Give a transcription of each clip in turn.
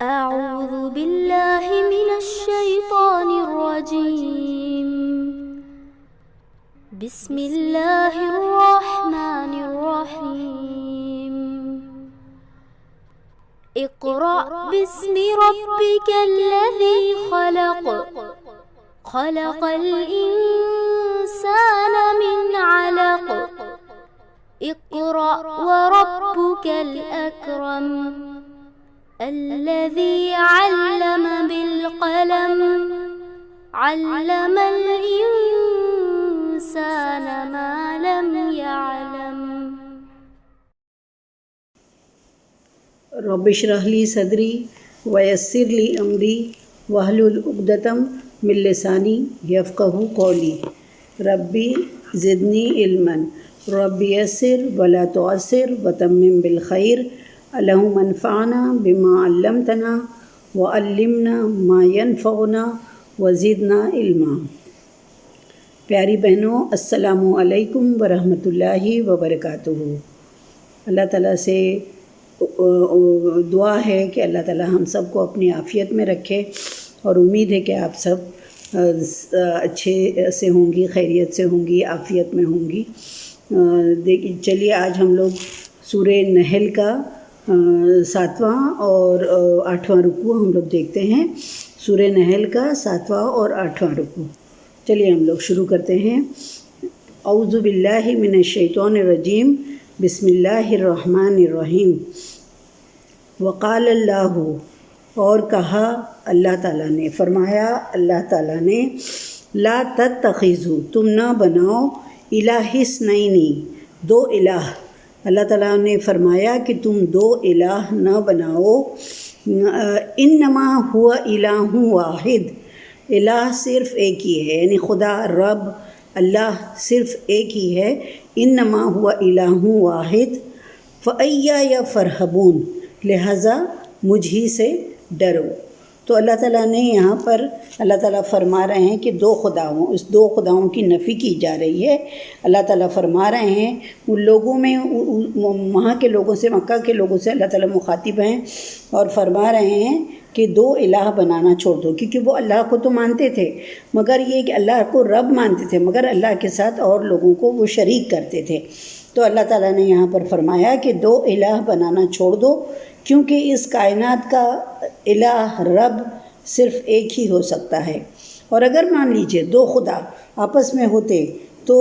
أعوذ بالله من الشيطان الرجيم. بسم الله الرحمن الرحيم. اقرأ باسم ربك الذي خلق. خلق الإنسان من علق. اقرأ وربك الأكرم. الذي علم بالقلم. علم الإنسان ما لم يعلم. رب اشرح لی صدری ویسر لی امری واحلل عقدۃ من لسانی یفقہوا قولی. ربی زدنی علما رب یسر ولا تعسر وتمم بالخیر. اللہم انفعنا بما علمتنا وعلمنا ما ينفعنا وزدنا علما. پیاری بہنوں، السلام علیکم ورحمۃ اللہ وبرکاتہ. اللہ تعالیٰ سے دعا ہے کہ اللہ تعالیٰ ہم سب کو اپنی عافیت میں رکھے، اور امید ہے کہ آپ سب اچھے سے ہوں گی، خیریت سے ہوں گی، عافیت میں ہوں گی. چلیے آج ہم لوگ سورہ نحل کا 7واں اور 8واں رکوع ہم لوگ دیکھتے ہیں. سورہ نحل کا 7واں اور 8واں رکوع. چلیے ہم لوگ شروع کرتے ہیں. اعوذ باللہ من الشیطان الرجیم. بسم اللہ الرحمن الرحیم. وقال اللہ، اور کہا اللہ تعالیٰ نے، فرمایا اللہ تعالیٰ نے، لا تتخذوا، تم نہ بناؤ، الہ اثنین، دو الہ. اللہ تعالیٰ نے فرمایا کہ تم دو الہ نہ بناؤ. انما ہوا الہ واحد، الہ صرف ایک ہی ہے، یعنی خدا رب اللہ صرف ایک ہی ہے. انما ہوا الہ واحد فایای فرحبون، لہذا مجھ ہی سے ڈرو. تو اللہ تعالیٰ نے یہاں پر اللہ تعالیٰ فرما رہے ہیں کہ دو خداؤں، اس دو خداؤں کی نفی کی جا رہی ہے. اللہ تعالیٰ فرما رہے ہیں ان لوگوں میں، وہاں کے لوگوں سے، مکہ کے لوگوں سے اللہ تعالیٰ مخاطب ہیں اور فرما رہے ہیں کہ دو الہ بنانا چھوڑ دو، کیونکہ وہ اللہ کو تو مانتے تھے، مگر یہ کہ اللہ کو رب مانتے تھے، مگر اللہ کے ساتھ اور لوگوں کو وہ شریک کرتے تھے. تو اللہ تعالیٰ نے یہاں پر فرمایا کہ دو الہ بنانا چھوڑ دو، کیونکہ اس کائنات کا الہ رب صرف ایک ہی ہو سکتا ہے. اور اگر مان لیجئے دو خدا آپس میں ہوتے تو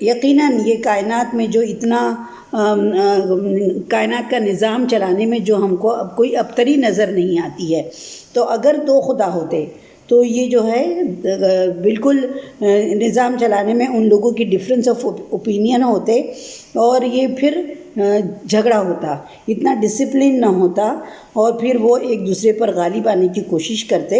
یقیناً یہ کائنات میں جو اتنا کائنات کا نظام چلانے میں جو ہم کو اب کوئی ابتری نظر نہیں آتی ہے، تو اگر دو خدا ہوتے تو یہ جو ہے بالکل نظام چلانے میں ان لوگوں کی ڈفرینس آف اوپینین ہوتے، اور یہ پھر جھگڑا ہوتا، اتنا ڈسپلن نہ ہوتا، اور پھر وہ ایک دوسرے پر غالب آنے کی کوشش کرتے.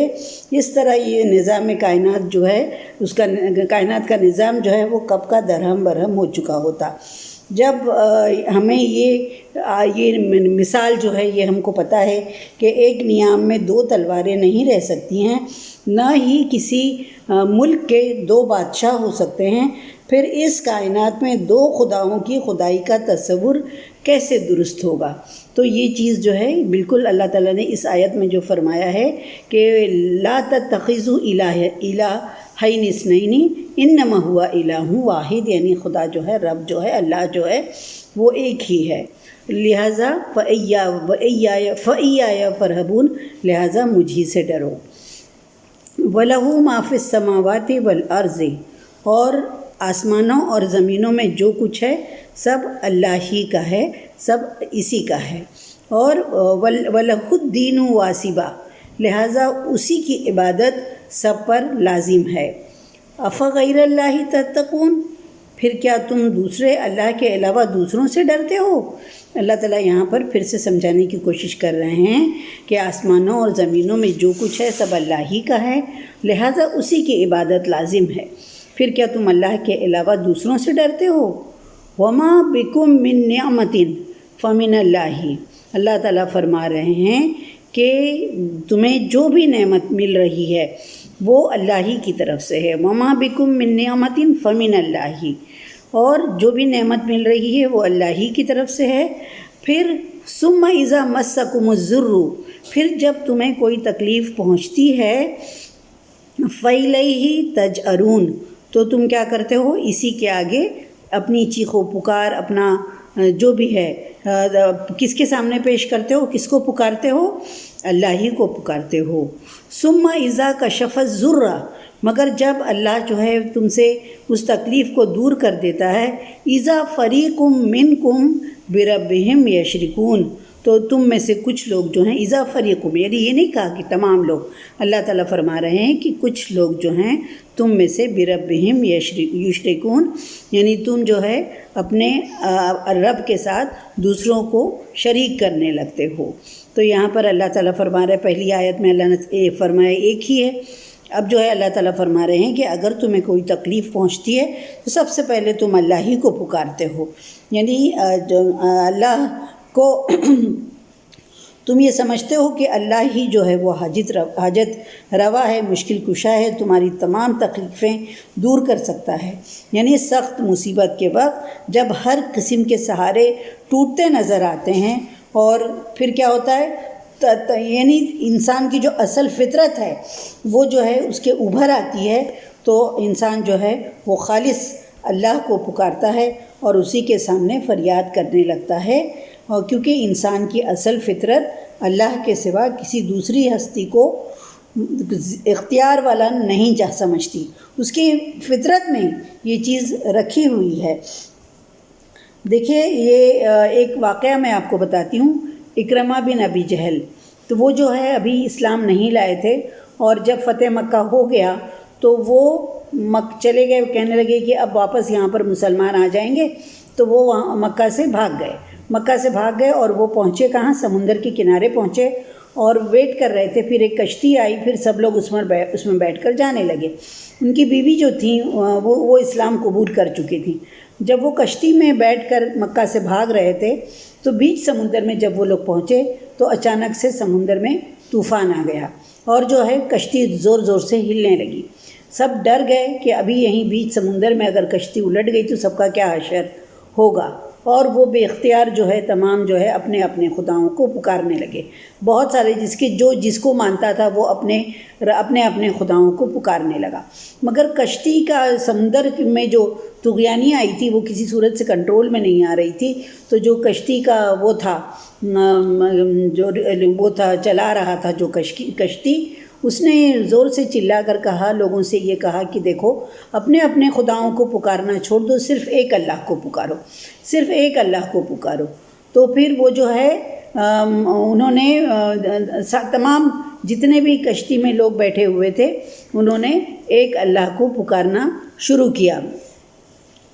اس طرح یہ نظام کائنات جو ہے، اس کا کائنات کا نظام جو ہے وہ کب کا درہم برہم ہو چکا ہوتا. جب ہمیں یہ مثال جو ہے یہ ہم کو پتہ ہے کہ ایک نیام میں دو تلواریں نہیں رہ سکتی ہیں، نہ ہی کسی ملک کے دو بادشاہ ہو سکتے ہیں. پھر اس کائنات میں دو خداؤں کی خدائی کا تصور کیسے درست ہوگا؟ تو یہ چیز جو ہے بالکل اللہ تعالیٰ نے اس آیت میں جو فرمایا ہے کہ لا تتخذوا الہین اثنین انما ہوا الہ واحد، یعنی خدا جو ہے، رب جو ہے، اللہ جو ہے وہ ایک ہی ہے. لہٰذا فایای فرحبون، لہٰذا مجھ ہی سے ڈرو. وَلَهُ مَا فِي السَّمَاوَاتِ وَالْأَرْضِ، اور آسمانوں اور زمینوں میں جو کچھ ہے سب اللہ ہی کا ہے، سب اسی کا ہے. اور وَلَهُ الدِّينُ وَاسِبًا، لہٰذا اسی کی عبادت سب پر لازم ہے. أَفَغَيْرَ اللَّهِ تَتَّقُونَ، پھر کیا تم دوسرے اللہ کے علاوہ دوسروں سے ڈرتے ہو؟ اللہ تعالیٰ یہاں پر پھر سے سمجھانے کی کوشش کر رہے ہیں کہ آسمانوں اور زمینوں میں جو کچھ ہے سب اللہ ہی کا ہے، لہٰذا اسی کی عبادت لازم ہے. پھر کیا تم اللہ کے علاوہ دوسروں سے ڈرتے ہو؟ وَمَا بِكُم مِّن نِعْمَةٍ فَمِنَ اللَّهِ، اللہ تعالیٰ فرما رہے ہیں کہ تمہیں جو بھی نعمت مل رہی ہے وہ اللہ ہی کی طرف سے ہے. وَمَا بِكُم مِّن نِعْمَةٍ فَمِنَ اللَّهِ، اور جو بھی نعمت مل رہی ہے وہ اللہ ہی کی طرف سے ہے. پھر ثم اذا مسکم الضر، پھر جب تمہیں کوئی تکلیف پہنچتی ہے، فَإِلَيْهِ تَجْأَرُونَ، تو تم کیا کرتے ہو؟ اسی کے آگے اپنی چیخ و پکار، اپنا جو بھی ہے کس کے سامنے پیش کرتے ہو؟ کس کو پکارتے ہو؟ اللہ ہی کو پکارتے ہو۔ ثم اذا کشف الضر، مگر جب اللہ جو ہے تم سے اس تکلیف کو دور کر دیتا ہے، اذا فریق منکم بربہم یشرکون، تو تم میں سے کچھ لوگ جو ہیں، اذا فریقم یعنی یہ نہیں کہا کہ تمام لوگ، اللہ تعالیٰ فرما رہے ہیں کہ کچھ لوگ جو ہیں تم میں سے بربہم یشرکون، یعنی تم جو ہے اپنے رب کے ساتھ دوسروں کو شریک کرنے لگتے ہو۔ تو یہاں پر اللہ تعالیٰ فرما رہے ہیں، پہلی آیت میں اللہ نے فرمایا ایک ہی ہے، اب جو ہے اللہ تعالیٰ فرما رہے ہیں کہ اگر تمہیں کوئی تکلیف پہنچتی ہے تو سب سے پہلے تم اللہ ہی کو پکارتے ہو، یعنی اللہ کو تم یہ سمجھتے ہو کہ اللہ ہی جو ہے وہ حاجت روا ہے، مشکل کشا ہے، تمہاری تمام تکلیفیں دور کر سکتا ہے۔ یعنی سخت مصیبت کے وقت جب ہر قسم کے سہارے ٹوٹتے نظر آتے ہیں، اور پھر کیا ہوتا ہے، یعنی انسان کی جو اصل فطرت ہے وہ جو ہے اس کے ابھر آتی ہے، تو انسان جو ہے وہ خالص اللہ کو پکارتا ہے اور اسی کے سامنے فریاد کرنے لگتا ہے، اور کیونکہ انسان کی اصل فطرت اللہ کے سوا کسی دوسری ہستی کو اختیار والا نہیں سمجھتی، اس کی فطرت میں یہ چیز رکھی ہوئی ہے۔ دیکھیے یہ ایک واقعہ میں آپ کو بتاتی ہوں، اکرمہ بن ابی جہل، تو وہ جو ہے ابھی اسلام نہیں لائے تھے، اور جب فتح مکہ ہو گیا تو وہ چلے گئے، کہنے لگے کہ اب واپس یہاں پر مسلمان آ جائیں گے، تو وہ وہاں مکہ سے بھاگ گئے اور وہ پہنچے کہاں؟ سمندر کے کنارے پہنچے اور ویٹ کر رہے تھے، پھر ایک کشتی آئی، پھر سب لوگ اس میں بیٹھ کر جانے لگے۔ ان کی بیوی جو تھیں وہ اسلام قبول کر چکی تھیں۔ جب وہ کشتی میں بیٹھ کر مکہ سے بھاگ رہے تھے تو بیچ سمندر میں جب وہ لوگ پہنچے تو اچانک سے سمندر میں طوفان آ گیا، اور جو ہے کشتی زور زور سے ہلنے لگی۔ سب ڈر گئے کہ ابھی یہیں بیچ سمندر میں اگر کشتی الٹ گئی تو سب کا کیا حشر ہوگا، اور وہ بے اختیار جو ہے تمام جو ہے اپنے اپنے خداؤں کو پکارنے لگے۔ بہت سارے جس کو مانتا تھا وہ اپنے خداؤں کو پکارنے لگا، مگر کشتی کا سمندر میں جو طغیانی آئی تھی وہ کسی صورت سے کنٹرول میں نہیں آ رہی تھی، تو جو کشتی کا وہ تھا چلا رہا تھا جو کشتی، اس نے زور سے چلا کر کہا، لوگوں سے یہ کہا کہ دیکھو اپنے اپنے خداؤں کو پکارنا چھوڑ دو، صرف ایک اللہ کو پکارو، صرف ایک اللہ کو پکارو۔ تو پھر وہ جو ہے انہوں نے تمام جتنے بھی کشتی میں لوگ بیٹھے ہوئے تھے انہوں نے ایک اللہ کو پکارنا شروع کیا،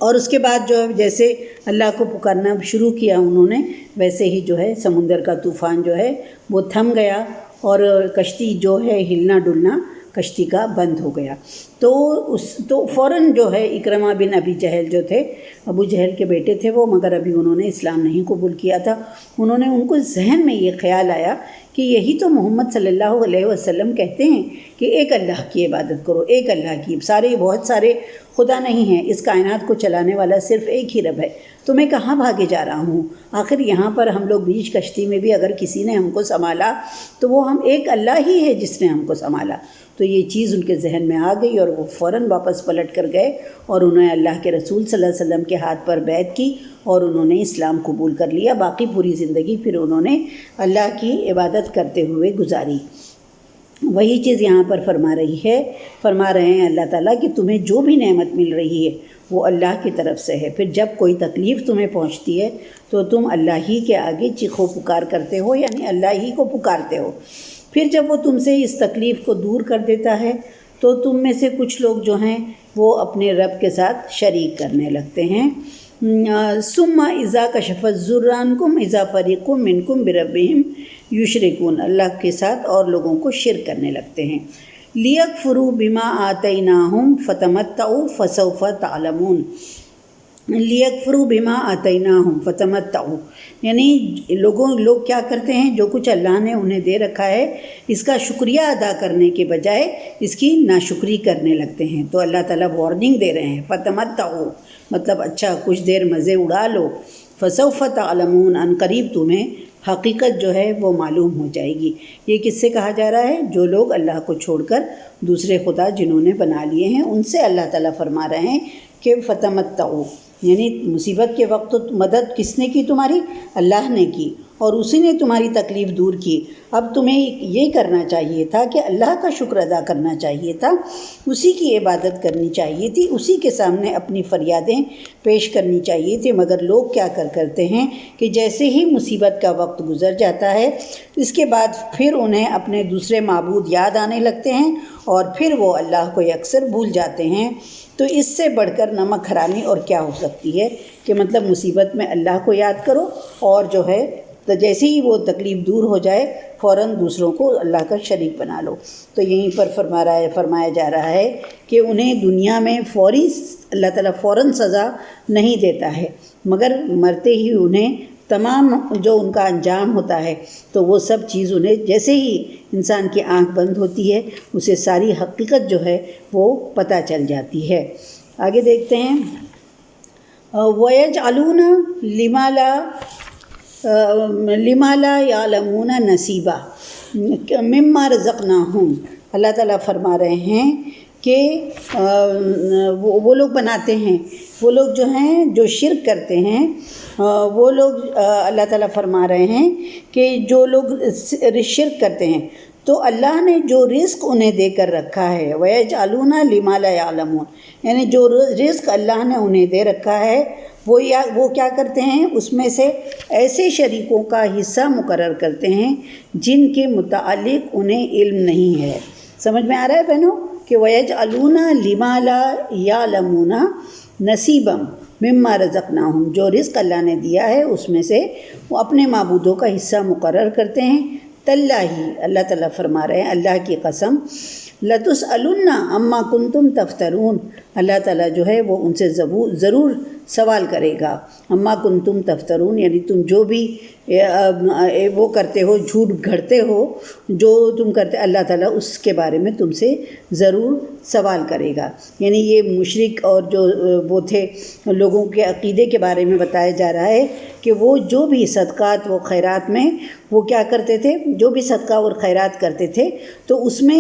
اور اس کے بعد جو جیسے اللہ کو پکارنا شروع کیا انہوں نے، ویسے ہی جو ہے سمندر کا طوفان جو ہے وہ تھم گیا، اور کشتی جو ہے ہلنا ڈلنا کشتی کا بند ہو گیا۔ تو فوراً جو ہے اکرمہ بن ابی جہل جو تھے، ابو جہل کے بیٹے تھے وہ، مگر ابھی انہوں نے اسلام نہیں قبول کیا تھا، ان کو ذہن میں یہ خیال آیا کہ یہی تو محمد صلی اللہ علیہ وسلم کہتے ہیں کہ ایک اللہ کی عبادت کرو، ایک اللہ کی، بہت سارے خدا نہیں ہیں، اس کائنات کو چلانے والا صرف ایک ہی رب ہے، تو میں کہاں بھاگے جا رہا ہوں؟ آخر یہاں پر ہم لوگ بیچ کشتی میں بھی اگر کسی نے ہم کو سنبھالا تو وہ ہم ایک اللہ ہی ہے جس نے ہم کو سنبھالا۔ تو یہ چیز ان کے ذہن میں آ گئی، اور وہ فوراً واپس پلٹ کر گئے اور انہوں نے اللہ کے رسول صلی اللہ علیہ وسلم کے ہاتھ پر بیعت کی اور انہوں نے اسلام قبول کر لیا۔ باقی پوری زندگی پھر انہوں نے اللہ کی عبادت کرتے ہوئے گزاری۔ وہی چیز یہاں پر فرما رہے ہیں اللہ تعالیٰ کہ تمہیں جو بھی نعمت مل رہی ہے وہ اللہ کی طرف سے ہے، پھر جب کوئی تکلیف تمہیں پہنچتی ہے تو تم اللہ ہی کے آگے چیخ و پکار کرتے ہو، یعنی اللہ ہی کو پکارتے ہو۔ پھر جب وہ تم سے اس تکلیف کو دور کر دیتا ہے تو تم میں سے کچھ لوگ جو ہیں وہ اپنے رب کے ساتھ شریک کرنے لگتے ہیں۔ ثم اذا کشف الضر عنکم اذا فریق منکم بربہم یشرکون، اللہ کے ساتھ اور لوگوں کو شرک کرنے لگتے ہیں۔ لیکفروا بما آتیناہم فتمتعوا فسوف تعلمون۔ لیکفروا بما آتیناہم فتمتعوا، یعنی لوگ کیا کرتے ہیں، جو کچھ اللہ نے انہیں دے رکھا ہے اس کا شکریہ ادا کرنے کے بجائے اس کی ناشکری کرنے لگتے ہیں۔ تو اللہ تعالیٰ وارننگ دے رہے ہیں، فتمتعوا مطلب اچھا کچھ دیر مزے اڑا لو، فسوف تعلمون ان قریب تمہیں حقیقت جو ہے وہ معلوم ہو جائے گی۔ یہ کس سے کہا جا رہا ہے؟ جو لوگ اللہ کو چھوڑ کر دوسرے خدا جنہوں نے بنا لیے ہیں ان سے اللہ تعالیٰ فرما رہے ہیں کہ فتمتعوا، یعنی مصیبت کے وقت مدد کس نے کی؟ تمہاری اللہ نے کی، اور اسی نے تمہاری تکلیف دور کی۔ اب تمہیں یہ کرنا چاہیے تھا کہ اللہ کا شکر ادا کرنا چاہیے تھا، اسی کی عبادت کرنی چاہیے تھی، اسی کے سامنے اپنی فریادیں پیش کرنی چاہیے تھی۔ مگر لوگ کیا کرتے ہیں کہ جیسے ہی مصیبت کا وقت گزر جاتا ہے اس کے بعد پھر انہیں اپنے دوسرے معبود یاد آنے لگتے ہیں اور پھر وہ اللہ کو اکثر بھول جاتے ہیں۔ تو اس سے بڑھ کر نمک حرامی اور کیا ہو سکتی ہے کہ مطلب مصیبت میں اللہ کو یاد کرو اور جو ہے تو جیسے ہی وہ تکلیف دور ہو جائے فوراً دوسروں کو اللہ کا شریک بنا لو۔ تو یہیں پر فرمایا جا رہا ہے کہ انہیں دنیا میں فوری اللہ تعالیٰ فوراً سزا نہیں دیتا ہے، مگر مرتے ہی انہیں تمام جو ان کا انجام ہوتا ہے تو وہ سب چیز انہیں جیسے ہی انسان کی آنکھ بند ہوتی ہے اسے ساری حقیقت جو ہے وہ پتہ چل جاتی ہے۔ آگے دیکھتے ہیں وَيَجْعَلُونَ لِمَا لَا يَعْلَمُونَ نَصِيبًا مِمَّا رَزَقْنَاهُمْ۔ اللہ تعالیٰ فرما رہے ہیں کہ وہ لوگ بناتے ہیں، وہ لوگ جو ہیں جو شرک کرتے ہیں وہ لوگ اللہ تعالیٰ فرما رہے ہیں کہ جو لوگ شرک کرتے ہیں تو اللہ نے جو رزق انہیں دے کر رکھا ہے وَيَجْعَلُونَ لِمَا لَا يَعْلَمُونَ، یعنی جو رزق اللہ نے انہیں دے رکھا ہے وہ کیا کرتے ہیں اس میں سے ایسے شریکوں کا حصہ مقرر کرتے ہیں جن کے متعلق انہیں علم نہیں ہے۔ سمجھ میں آ رہا ہے بہنوں کہ وَيَجْعَلُونَ لِمَا لَا يَعْلَمُونَ نَصِيبًا مِمَّا رَزَقْنَاهُمْ، جو رزق اللہ نے دیا ہے اس میں سے وہ اپنے معبودوں کا حصہ مقرر کرتے ہیں۔ تاللہ، اللہ تعالیٰ فرما رہے ہیں اللہ کی قسم، لَتُسْأَلُنَّ عَمَّا كُنتُمْ تَفْتَرُونَ، اللہ تعالیٰ جو ہے وہ ان سے ضرور سوال کرے گا۔ اما کنتم تفترون، یعنی تم جو بھی وہ کرتے ہو، جھوٹ گھڑتے ہو، جو تم کرتے اللہ تعالیٰ اس کے بارے میں تم سے ضرور سوال کرے گا۔ یعنی یہ مشرک اور جو وہ تھے لوگوں کے عقیدے کے بارے میں بتایا جا رہا ہے کہ وہ جو بھی صدقات و خیرات میں وہ کیا کرتے تھے، جو بھی صدقہ اور خیرات کرتے تھے تو اس میں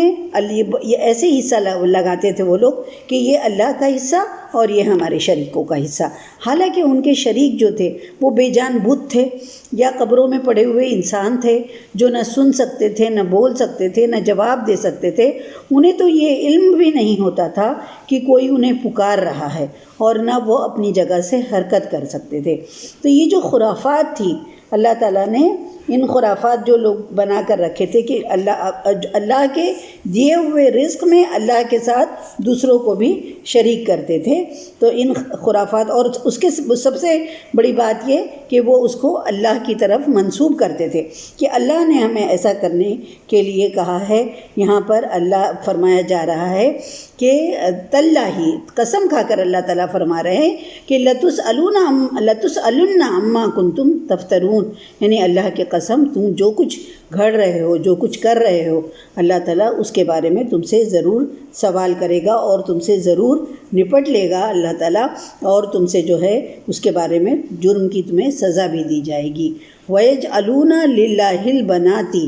یہ ایسے حصہ لگاتے تھے وہ لوگ کہ یہ اللہ کا حصہ اور یہ ہمارے شریکوں کا حصہ، حالانکہ ان کے شریک جو تھے وہ بے جان بت تھے یا قبروں میں پڑے ہوئے انسان تھے جو نہ سن سکتے تھے، نہ بول سکتے تھے، نہ جواب دے سکتے تھے۔ انہیں تو یہ علم بھی نہیں ہوتا تھا کہ کوئی انہیں پکار رہا ہے اور نہ وہ اپنی جگہ سے حرکت کر سکتے تھے۔ تو یہ جو خرافات تھی اللہ تعالیٰ نے ان خرافات جو لوگ بنا کر رکھے تھے کہ اللہ کے دیے ہوئے رزق میں اللہ کے ساتھ دوسروں کو بھی شریک کرتے تھے، تو ان خرافات اور اس کے سب سے بڑی بات یہ کہ وہ اس کو اللہ کی طرف منسوب کرتے تھے کہ اللہ نے ہمیں ایسا کرنے کے لیے کہا ہے۔ یہاں پر اللہ فرمایا جا رہا ہے کہ تاللہ، قسم کھا کر اللہ تعالیٰ فرما رہے ہیں کہ لَتُسْأَلُنَّ عَمَّا كُنتُمْ تَفْتَرُونَ، یعنی اللہ کے قسم تم جو کچھ گھڑ رہے ہو، جو کچھ کر رہے ہو، اللہ تعالیٰ اس کے بارے میں تم سے ضرور سوال کرے گا اور تم سے ضرور نپٹ لے گا اللہ تعالیٰ، اور تم سے جو ہے اس کے بارے میں جرم کی تمہیں سزا بھی دی جائے گی۔ وَيَجْعَلُونَ لِلَّهِ الْبَنَاتِ،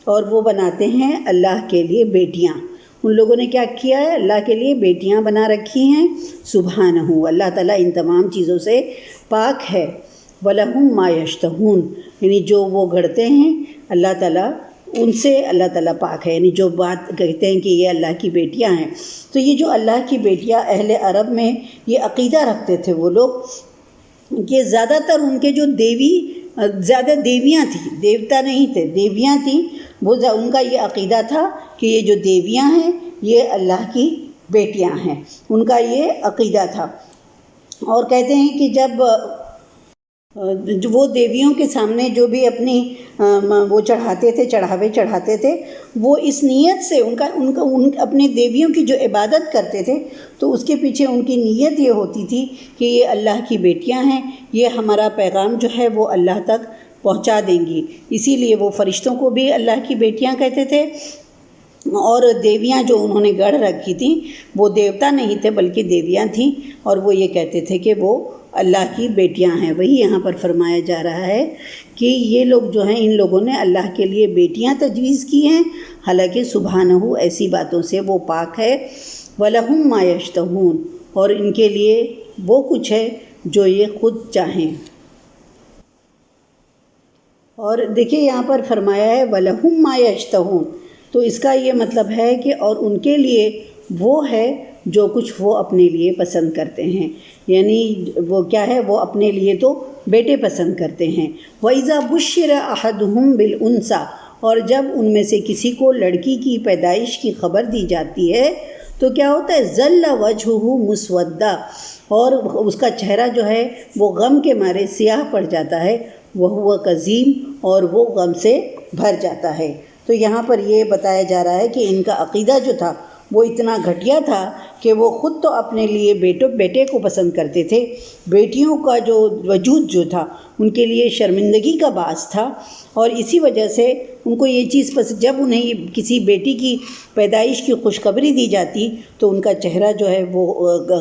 اور وہ بناتے ہیں اللہ کے لیے بیٹیاں۔ ان لوگوں نے کیا کیا ہے؟ اللہ کے لیے بیٹیاں بنا رکھی ہیں۔ سبحانہ، اللہ تعالیٰ ان تمام چیزوں سے پاک ہے۔ وَلَهُم مَّا يَشْتَهُونَ، یعنی جو وہ گھڑتے ہیں اللہ تعالیٰ ان سے اللہ تعالیٰ پاک ہے، یعنی جو بات کہتے ہیں کہ یہ اللہ کی بیٹیاں ہیں، تو یہ جو اللہ کی بیٹیاں اہل عرب میں یہ عقیدہ رکھتے تھے وہ لوگ کہ زیادہ تر ان کے جو زیادہ دیویاں تھیں، دیوتا نہیں تھے، دیویاں تھیں، وہ ان کا یہ عقیدہ تھا کہ یہ جو دیویاں ہیں یہ اللہ کی بیٹیاں ہیں، ان کا یہ عقیدہ تھا۔ اور کہتے ہیں کہ جب وہ دیویوں کے سامنے جو بھی اپنی وہ چڑھاوے چڑھاتے تھے وہ اس نیت سے اپنے دیویوں کی جو عبادت کرتے تھے تو اس کے پیچھے ان کی نیت یہ ہوتی تھی کہ یہ اللہ کی بیٹیاں ہیں، یہ ہمارا پیغام جو ہے وہ اللہ تک پہنچا دیں گی، اسی لیے وہ فرشتوں کو بھی اللہ کی بیٹیاں کہتے تھے۔ اور دیویاں جو انہوں نے گڑھ رکھی تھیں وہ دیوتا نہیں تھے بلکہ دیویاں تھیں، اور وہ یہ کہتے تھے کہ وہ اللہ کی بیٹیاں ہیں۔ وہی یہاں پر فرمایا جا رہا ہے کہ یہ لوگ جو ہیں، ان لوگوں نے اللہ کے لیے بیٹیاں تجویز کی ہیں، حالانکہ سبحانہ ایسی باتوں سے وہ پاک ہے۔ وَلَهُم مَّا يَشْتَهُونَ، اور ان کے لیے وہ کچھ ہے جو یہ خود چاہیں۔ اور دیکھیے یہاں پر فرمایا ہے وَلَهُم مَّا يَشْتَهُونَ، تو اس کا یہ مطلب ہے کہ اور ان کے لیے وہ ہے جو کچھ وہ اپنے لیے پسند کرتے ہیں، یعنی وہ کیا ہے، وہ اپنے لیے تو بیٹے پسند کرتے ہیں۔ وَإِذَا بُشِّرَ أَحَدُهُم بِالْأُنثىٰ، اور جب ان میں سے کسی کو لڑکی کی پیدائش کی خبر دی جاتی ہے تو کیا ہوتا ہے، ظَلَّ وَجْهُهُ مُسْوَدًّا، اور اس کا چہرہ جو ہے وہ غم کے مارے سیاہ پڑ جاتا ہے، وَهُوَ كَظِيمٌ، اور وہ غم سے بھر جاتا ہے۔ تو یہاں پر یہ بتایا جا رہا ہے کہ ان کا عقیدہ جو تھا وہ اتنا گھٹیا تھا کہ وہ خود تو اپنے لیے بیٹے کو پسند کرتے تھے، بیٹیوں کا جو وجود جو تھا ان کے لیے شرمندگی کا باعث تھا، اور اسی وجہ سے ان کو یہ چیز پسند، جب انہیں کسی بیٹی کی پیدائش کی خوشخبری دی جاتی تو ان کا چہرہ جو ہے وہ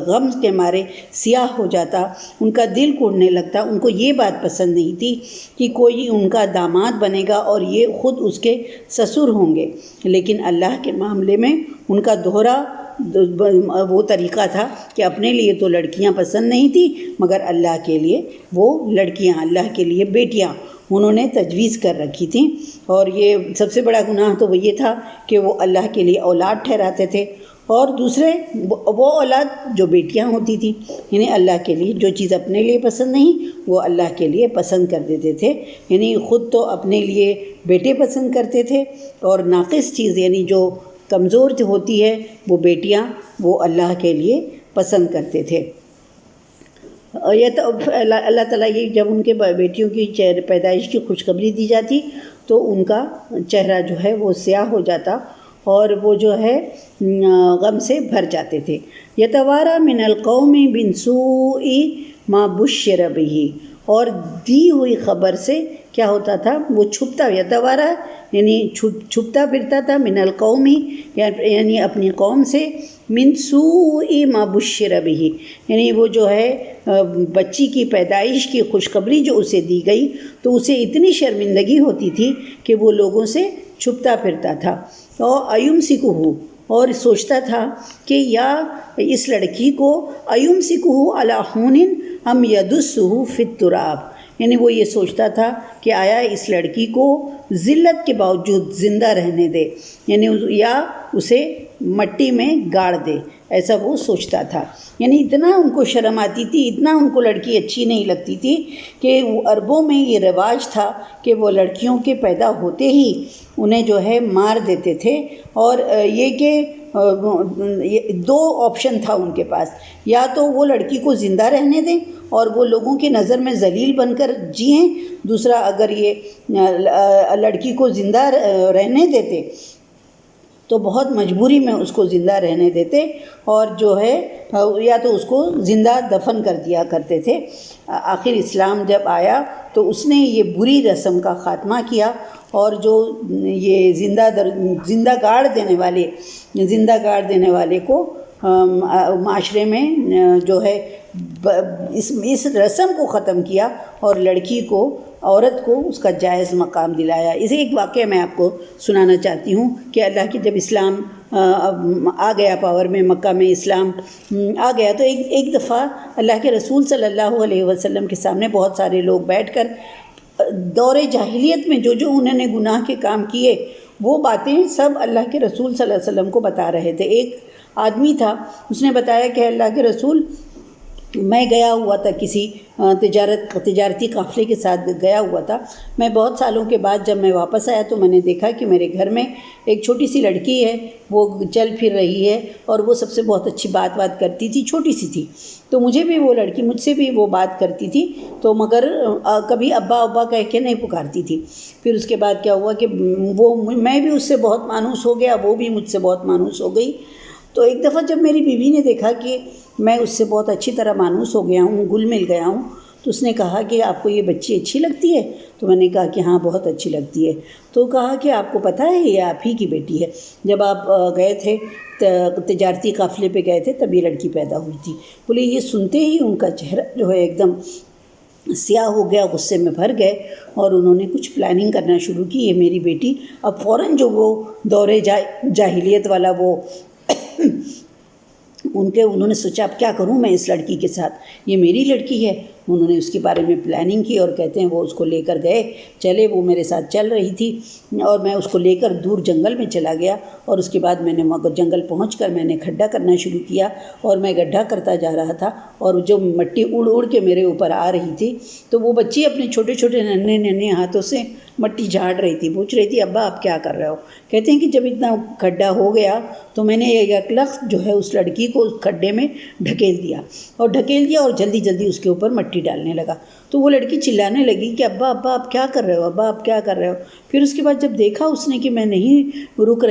غم کے مارے سیاہ ہو جاتا، ان کا دل کوڑنے لگتا۔ ان کو یہ بات پسند نہیں تھی کہ کوئی ان کا داماد بنے گا اور یہ خود اس کے سسر ہوں گے، لیکن اللہ کے معاملے میں ان کا دوہرا وہ طریقہ تھا کہ اپنے لیے تو لڑکیاں پسند نہیں تھیں، مگر اللہ کے لیے وہ لڑکیاں، اللہ کے لیے بیٹیاں انہوں نے تجویز کر رکھی تھیں۔ اور یہ سب سے بڑا گناہ تو وہ یہ تھا کہ وہ اللہ کے لیے اولاد ٹھہراتے تھے، اور دوسرے وہ اولاد جو بیٹیاں ہوتی تھیں، یعنی اللہ کے لیے جو چیز اپنے لیے پسند نہیں وہ اللہ کے لیے پسند کر دیتے تھے، یعنی خود تو اپنے لیے بیٹے پسند کرتے تھے، اور ناقص چیز یعنی جو کمزور ہوتی ہے وہ بیٹیاں وہ اللہ کے لیے پسند کرتے تھے۔ یہ تو اللہ تعالیٰ یہ جب ان کے بیٹیوں کی پیدائش کی خوشخبری دی جاتی تو ان کا چہرہ جو ہے وہ سیاہ ہو جاتا اور وہ جو ہے غم سے بھر جاتے تھے۔ یتوارا من القوم من سوء ما بشر بہ، اور دی ہوئی خبر سے کیا ہوتا تھا، وہ چھپتا، یتوارا یعنی چھپتا پھرتا تھا، من القوم یعنی اپنی قوم سے، من سوء ما بشر بہ یعنی وہ جو ہے بچی کی پیدائش کی خوشخبری جو اسے دی گئی تو اسے اتنی شرمندگی ہوتی تھی کہ وہ لوگوں سے چھپتا پھرتا تھا۔ اور ایمسکہ، اور سوچتا تھا کہ یا اس لڑکی کو ایمسکہ علی ہون ام یدسہ فی التراب، یعنی وہ یہ سوچتا تھا کہ آیا اس لڑکی کو ذلت کے باوجود زندہ رہنے دے، یعنی یا اسے مٹی میں گاڑ دے، ایسا وہ سوچتا تھا۔ یعنی اتنا ان کو شرم آتی تھی، اتنا ان کو لڑکی اچھی نہیں لگتی تھی کہ عربوں میں یہ رواج تھا کہ وہ لڑکیوں کے پیدا ہوتے ہی انہیں جو ہے مار دیتے تھے، اور یہ کہ دو آپشن تھا ان کے پاس، یا تو وہ لڑکی کو زندہ رہنے دیں اور وہ لوگوں کی نظر میں ذلیل بن کر جئیں، دوسرا اگر یہ لڑکی کو زندہ رہنے دیتے تو بہت مجبوری میں اس کو زندہ رہنے دیتے، اور جو ہے یا تو اس کو زندہ دفن کر دیا کرتے تھے۔ آخر اسلام جب آیا تو اس نے یہ بری رسم کا خاتمہ کیا، اور جو یہ زندہ گاڑ دینے والے کو معاشرے میں جو ہے اس رسم کو ختم کیا اور لڑکی کو، عورت کو اس کا جائز مقام دلایا۔ اسے ایک واقعہ میں آپ کو سنانا چاہتی ہوں کہ اللہ کی جب اسلام آ گیا پاور میں، مکہ میں اسلام آ گیا، تو ایک دفعہ اللہ کے رسول صلی اللہ علیہ وسلم کے سامنے بہت سارے لوگ بیٹھ کر دور جاہلیت میں جو انہوں نے گناہ کے کام کیے وہ باتیں سب اللہ کے رسول صلی اللہ علیہ وسلم کو بتا رہے تھے۔ ایک آدمی تھا، اس نے بتایا کہ اللہ کے رسول، میں گیا ہوا تھا کسی تجارتی قافلے کے ساتھ گیا ہوا تھا، میں بہت سالوں کے بعد جب میں واپس آیا تو میں نے دیکھا کہ میرے گھر میں ایک چھوٹی سی لڑکی ہے، وہ چل پھر رہی ہے اور وہ سب سے بہت اچھی بات کرتی تھی، چھوٹی سی تھی، تو مجھے بھی وہ لڑکی مجھ سے بھی وہ بات کرتی تھی، تو مگر کبھی ابا کہہ کے نہیں پکارتی تھی۔ پھر اس کے بعد کیا ہوا کہ میں بھی اس سے بہت مانوس ہو گیا، وہ بھی مجھ سے بہت مانوس ہو گئی۔ تو ایک دفعہ جب میری بیوی نے دیکھا کہ میں اس سے بہت اچھی طرح مانوس ہو گیا ہوں، گل مل گیا ہوں، تو اس نے کہا کہ آپ کو یہ بچی اچھی لگتی ہے؟ تو میں نے کہا کہ ہاں بہت اچھی لگتی ہے۔ تو کہا کہ آپ کو پتہ ہے یہ آپ ہی کی بیٹی ہے، جب آپ گئے تھے تجارتی قافلے پہ گئے تھے تب یہ لڑکی پیدا ہوئی تھی۔ بولے یہ سنتے ہی ان کا چہرہ جو ہے ایک دم سیاہ ہو گیا، غصے میں بھر گئے، اور انہوں نے کچھ پلاننگ کرنا شروع کی، یہ میری بیٹی اب فوراً جو وہ دور جاہلیت والا وہ انہوں نے سوچا اب کیا کروں میں اس لڑکی کے ساتھ، یہ میری لڑکی ہے۔ انہوں نے اس کے بارے میں پلاننگ کی، اور کہتے ہیں وہ اس کو لے کر گئے، چلے، وہ میرے ساتھ چل رہی تھی اور میں اس کو لے کر دور جنگل میں چلا گیا، اور اس کے بعد میں نے جنگل پہنچ کر میں نے کھڈا کرنا شروع کیا، اور میں گڈھا کرتا جا رہا تھا، اور جو مٹی اڑ اڑ کے میرے اوپر آ رہی تھی، تو وہ بچی اپنے چھوٹے چھوٹے ننھے ہاتھوں سے مٹی جھاڑ رہی تھی، پوچھ رہی تھی ابا آپ کیا کر رہے ہو؟ کہتے ہیں کہ جب اتنا کھڈا ہو گیا تو میں نے یک لخت جو ہے اس لڑکی کو اس کھڈے میں ڈھکیل دیا اور جلدی جلدی اس کے اوپر مٹی ڈالنے لگا۔ تو وہ لڑکی چلانے لگی کہ ابا ابا آپ کیا کر رہے ہو، ابا آپ کیا کر رہے ہو؟ پھر اس کے بعد جب دیکھا اس نے کہ میں نہیں رک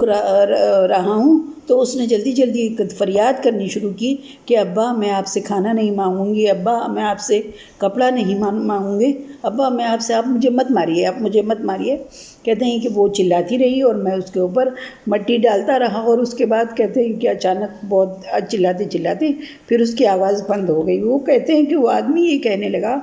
رہا ہوں، تو اس نے جلدی جلدی فریاد کرنی شروع کی کہ ابا میں آپ سے کھانا نہیں مانگوں گی، ابا میں آپ سے کپڑا نہیں مانگوں گی، ابا میں آپ سے، آپ مجھے مت ماریے، آپ مجھے مت ماریے۔ کہتے ہیں کہ وہ چلاتی رہی اور میں اس کے اوپر مٹی ڈالتا رہا، اور اس کے بعد کہتے ہیں کہ اچانک بہت چلاتے چلاتے پھر اس کی آواز بند ہو گئی۔ وہ کہتے ہیں کہ وہ آدمی یہ کہنے لگا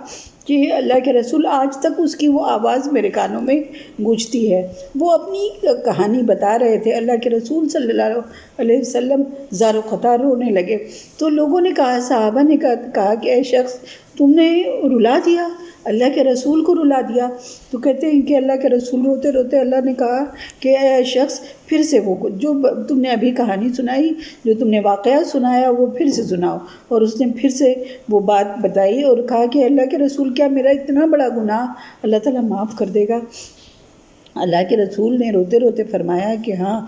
کہ اللہ کے رسول آج تک اس کی وہ آواز میرے کانوں میں گونجتی ہے۔ وہ اپنی کہانی بتا رہے تھے، اللہ کے رسول صلی اللہ علیہ وسلم زار و قطار رونے لگے۔ تو لوگوں نے کہا، صحابہ نے کہا کہ اے شخص تم نے رلا دیا، اللہ کے رسول کو رلا دیا۔ تو کہتے ہیں کہ اللہ کے رسول روتے روتے اللہ نے کہا کہ اے شخص پھر سے وہ جو تم نے ابھی کہانی سنائی، جو تم نے واقعہ سنایا وہ پھر سے سناؤ۔ اور اس نے پھر سے وہ بات بتائی اور کہا کہ اللہ کے رسول کیا میرا اتنا بڑا گناہ اللہ تعالیٰ معاف کر دے گا؟ اللہ کے رسول نے روتے روتے فرمایا کہ ہاں،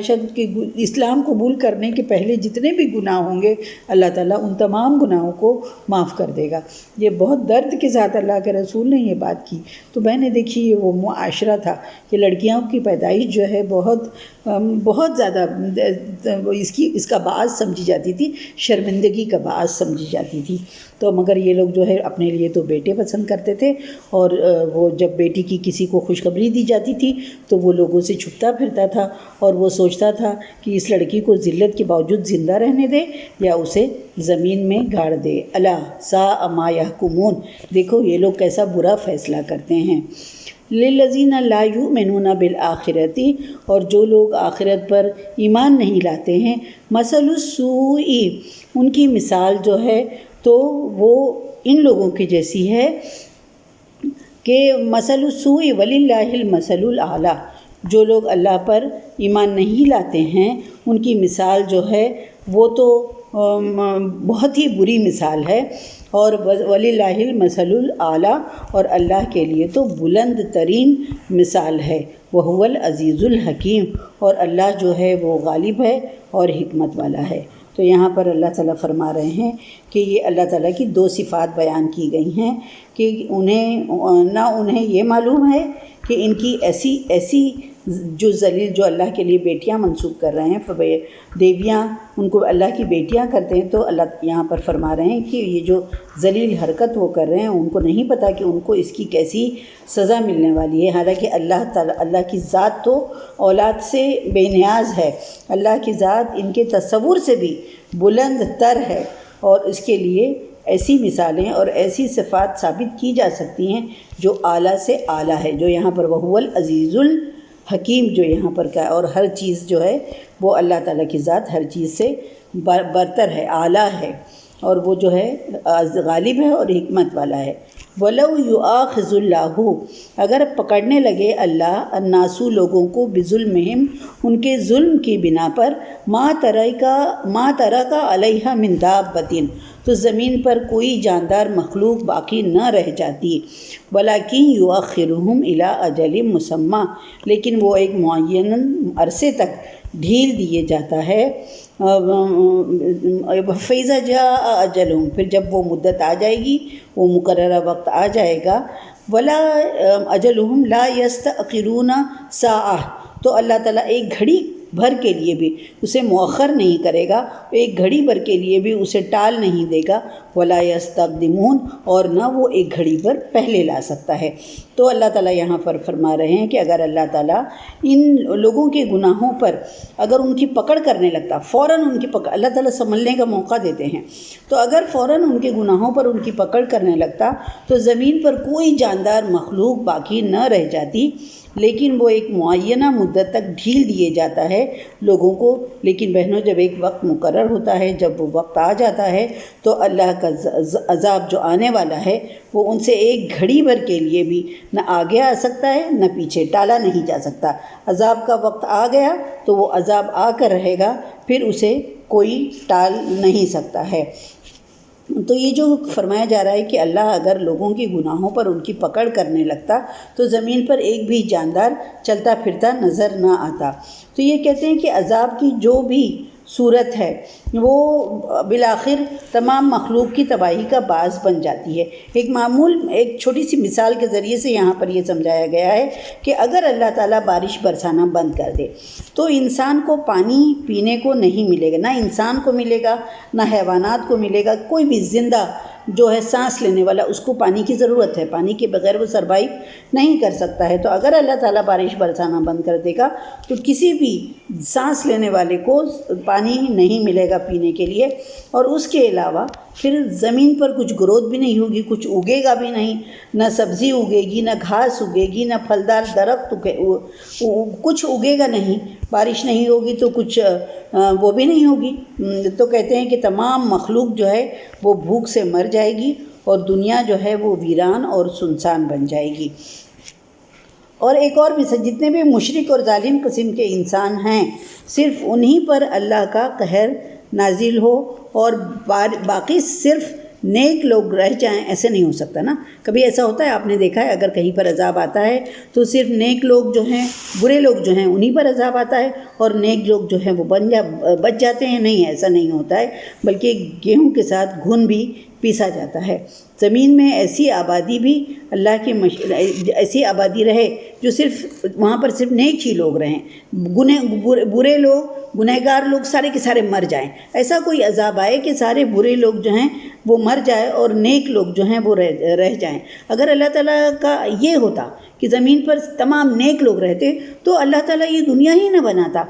شخص کی اسلام قبول کرنے کے پہلے جتنے بھی گناہ ہوں گے اللہ تعالیٰ ان تمام گناہوں کو معاف کر دے گا۔ یہ بہت درد کے ساتھ اللہ کے رسول نے یہ بات کی۔ تو میں نے دیکھی یہ وہ معاشرہ تھا کہ لڑکیوں کی پیدائش جو ہے بہت زیادہ اس کا باعث سمجھی جاتی تھی، شرمندگی کا باعث سمجھی جاتی تھی۔ تو مگر یہ لوگ جو ہے اپنے لیے تو بیٹے پسند کرتے تھے، اور وہ جب بیٹی کی کسی کو خوشخبری دی جاتی تھی تو وہ لوگوں سے چھپتا پھرتا تھا، اور وہ سوچتا تھا کہ اس لڑکی کو ذلت کے باوجود زندہ رہنے دے یا اسے زمین میں گاڑ دے۔ الا ساء ما یحکمون، دیکھو یہ لوگ کیسا برا فیصلہ کرتے ہیں۔ للذین لا یؤمنون بالآخرۃ، اور جو لوگ آخرت پر ایمان نہیں لاتے ہیں، مثل السوء، ان کی مثال جو ہے تو وہ ان لوگوں کی جیسی ہے کہ مثل السوء وللہ المثل الاعلیٰ، جو لوگ اللہ پر ایمان نہیں لاتے ہیں ان کی مثال جو ہے وہ تو بہت ہی بری مثال ہے، اور وللہ المثل الاعلیٰ، اور اللہ کے لیے تو بلند ترین مثال ہے، وہو العزیز الحکیم، اور اللہ جو ہے وہ غالب ہے اور حکمت والا ہے۔ تو یہاں پر اللہ تعالیٰ فرما رہے ہیں کہ یہ اللہ تعالیٰ کی دو صفات بیان کی گئی ہیں کہ انہیں یہ معلوم ہے کہ ان کی ایسی جو ذلیل جو اللہ کے لیے بیٹیاں منسوب کر رہے ہیں، دیویاں ان کو اللہ کی بیٹیاں کرتے ہیں، تو اللہ یہاں پر فرما رہے ہیں کہ یہ جو ذلیل حرکت وہ کر رہے ہیں ان کو نہیں پتہ کہ ان کو اس کی کیسی سزا ملنے والی ہے۔ حالانکہ اللہ کی ذات تو اولاد سے بے نیاز ہے، اللہ کی ذات ان کے تصور سے بھی بلند تر ہے، اور اس کے لیے ایسی مثالیں اور ایسی صفات ثابت کی جا سکتی ہیں جو اعلیٰ سے اعلیٰ ہے، جو یہاں پر وہو العزیز الحکیم جو یہاں پر کا، اور ہر چیز جو ہے وہ اللہ تعالیٰ کی ذات ہر چیز سے برتر ہے، اعلیٰ ہے، اور وہ جو ہے غالب ہے اور حکمت والا ہے۔ وَلَوْ يُؤَاخِذُ اللَّهُ، اگر پکڑنے لگے اللہ الناس لوگوں کو بظلمہم ان کے ظلم کی بنا پر، ما ترک علیہا من دابۃ، تو زمین پر کوئی جاندار مخلوق باقی نہ رہ جاتی، ولیکن یؤخرہم الی اجل مسمی، لیکن وہ ایک معین عرصے تک ڈھیل دیے جاتا ہے۔ فَإِذَا جَاءَ أَجَلُهُمْ، پھر جب وہ مدت آ جائے گی، وہ مقررہ وقت آ جائے گا، وَلَا أَجَلُهُمْ لَا يَسْتَأْخِرُونَ سَاعَةً، تو اللہ تعالیٰ ایک گھڑی بھر کے لیے بھی اسے مؤخر نہیں کرے گا، ایک گھڑی بھر کے لیے بھی اسے ٹال نہیں دے گا۔ ولا یستقدمون، اور نہ وہ ایک گھڑی پر پہلے لا سکتا ہے۔ تو اللہ تعالیٰ یہاں پر فرما رہے ہیں کہ اگر اللہ تعالیٰ ان لوگوں کے گناہوں پر اگر ان کی پکڑ کرنے لگتا، فوراً ان کی پکڑ، اللہ تعالیٰ سنبھلنے کا موقع دیتے ہیں، تو اگر فوراً ان کے گناہوں پر ان کی پکڑ کرنے لگتا تو زمین پر کوئی جاندار مخلوق باقی نہ رہ جاتی، لیکن وہ ایک معینہ مدت تک ڈھیل دیے جاتا ہے لوگوں کو۔ لیکن بہنوں، جب ایک وقت مقرر ہوتا ہے، جب وہ وقت آ جاتا ہے تو اللہ کا عذاب جو آنے والا ہے وہ ان سے ایک گھڑی بھر کے لیے بھی نہ آگے آ سکتا ہے نہ پیچھے، ٹالا نہیں جا سکتا۔ عذاب کا وقت آ گیا تو وہ عذاب آ کر رہے گا، پھر اسے کوئی ٹال نہیں سکتا ہے۔ تو یہ جو فرمایا جا رہا ہے کہ اللہ اگر لوگوں کے گناہوں پر ان کی پکڑ کرنے لگتا تو زمین پر ایک بھی جاندار چلتا پھرتا نظر نہ آتا۔ تو یہ کہتے ہیں کہ عذاب کی جو بھی صورت ہے وہ بالآخر تمام مخلوق کی تباہی کا باعث بن جاتی ہے۔ ایک چھوٹی سی مثال کے ذریعے سے یہاں پر یہ سمجھایا گیا ہے کہ اگر اللہ تعالیٰ بارش برسانا بند کر دے تو انسان کو پانی پینے کو نہیں ملے گا، نہ انسان کو ملے گا نہ حیوانات کو ملے گا، کوئی بھی زندہ جو ہے سانس لینے والا اس کو پانی کی ضرورت ہے، پانی کے بغیر وہ سروائیو نہیں کر سکتا ہے۔ تو اگر اللہ تعالیٰ بارش برسانا بند کر دے گا تو کسی بھی سانس لینے والے کو پانی نہیں ملے گا پینے کے لیے، اور اس کے علاوہ پھر زمین پر کچھ گروتھ بھی نہیں ہوگی، کچھ اگے گا بھی نہیں، نہ سبزی اگے گی، نہ گھاس اگے گی، نہ پھلدار درخت کچھ اگے گا نہیں۔ بارش نہیں ہوگی تو کچھ وہ بھی نہیں ہوگی۔ تو کہتے ہیں کہ تمام مخلوق جو ہے وہ بھوک سے مر جائے گی اور دنیا جو ہے وہ ویران اور سنسان بن جائے گی۔ اور ایک اور بھی جتنے بھی مشرک اور ظالم قسم کے انسان ہیں، صرف انہی پر اللہ کا قہر نازل ہو اور باقی صرف نیک لوگ رہ جائیں، ایسے نہیں ہو سکتا نا۔ کبھی ایسا ہوتا ہے، آپ نے دیکھا ہے اگر کہیں پر عذاب آتا ہے تو صرف نیک لوگ جو ہیں، برے لوگ جو ہیں انہی پر عذاب آتا ہے اور نیک لوگ جو ہیں وہ بچ جاتے ہیں؟ نہیں، ایسا نہیں ہوتا ہے، بلکہ گیہوں کے ساتھ گھن بھی پیسا جاتا ہے۔ زمین میں ایسی آبادی بھی اللہ کی ایسی آبادی رہے جو صرف وہاں پر صرف نیک ہی لوگ رہیں، برے لوگ، گنہگار لوگ سارے کے سارے مر جائیں۔ ایسا کوئی عذاب آئے کہ سارے برے لوگ جو ہیں وہ مر جائے اور نیک لوگ جو ہیں وہ رہ جائیں۔ اگر اللہ تعالیٰ کا یہ ہوتا کہ زمین پر تمام نیک لوگ رہتے تو اللہ تعالیٰ یہ دنیا ہی نہ بناتا۔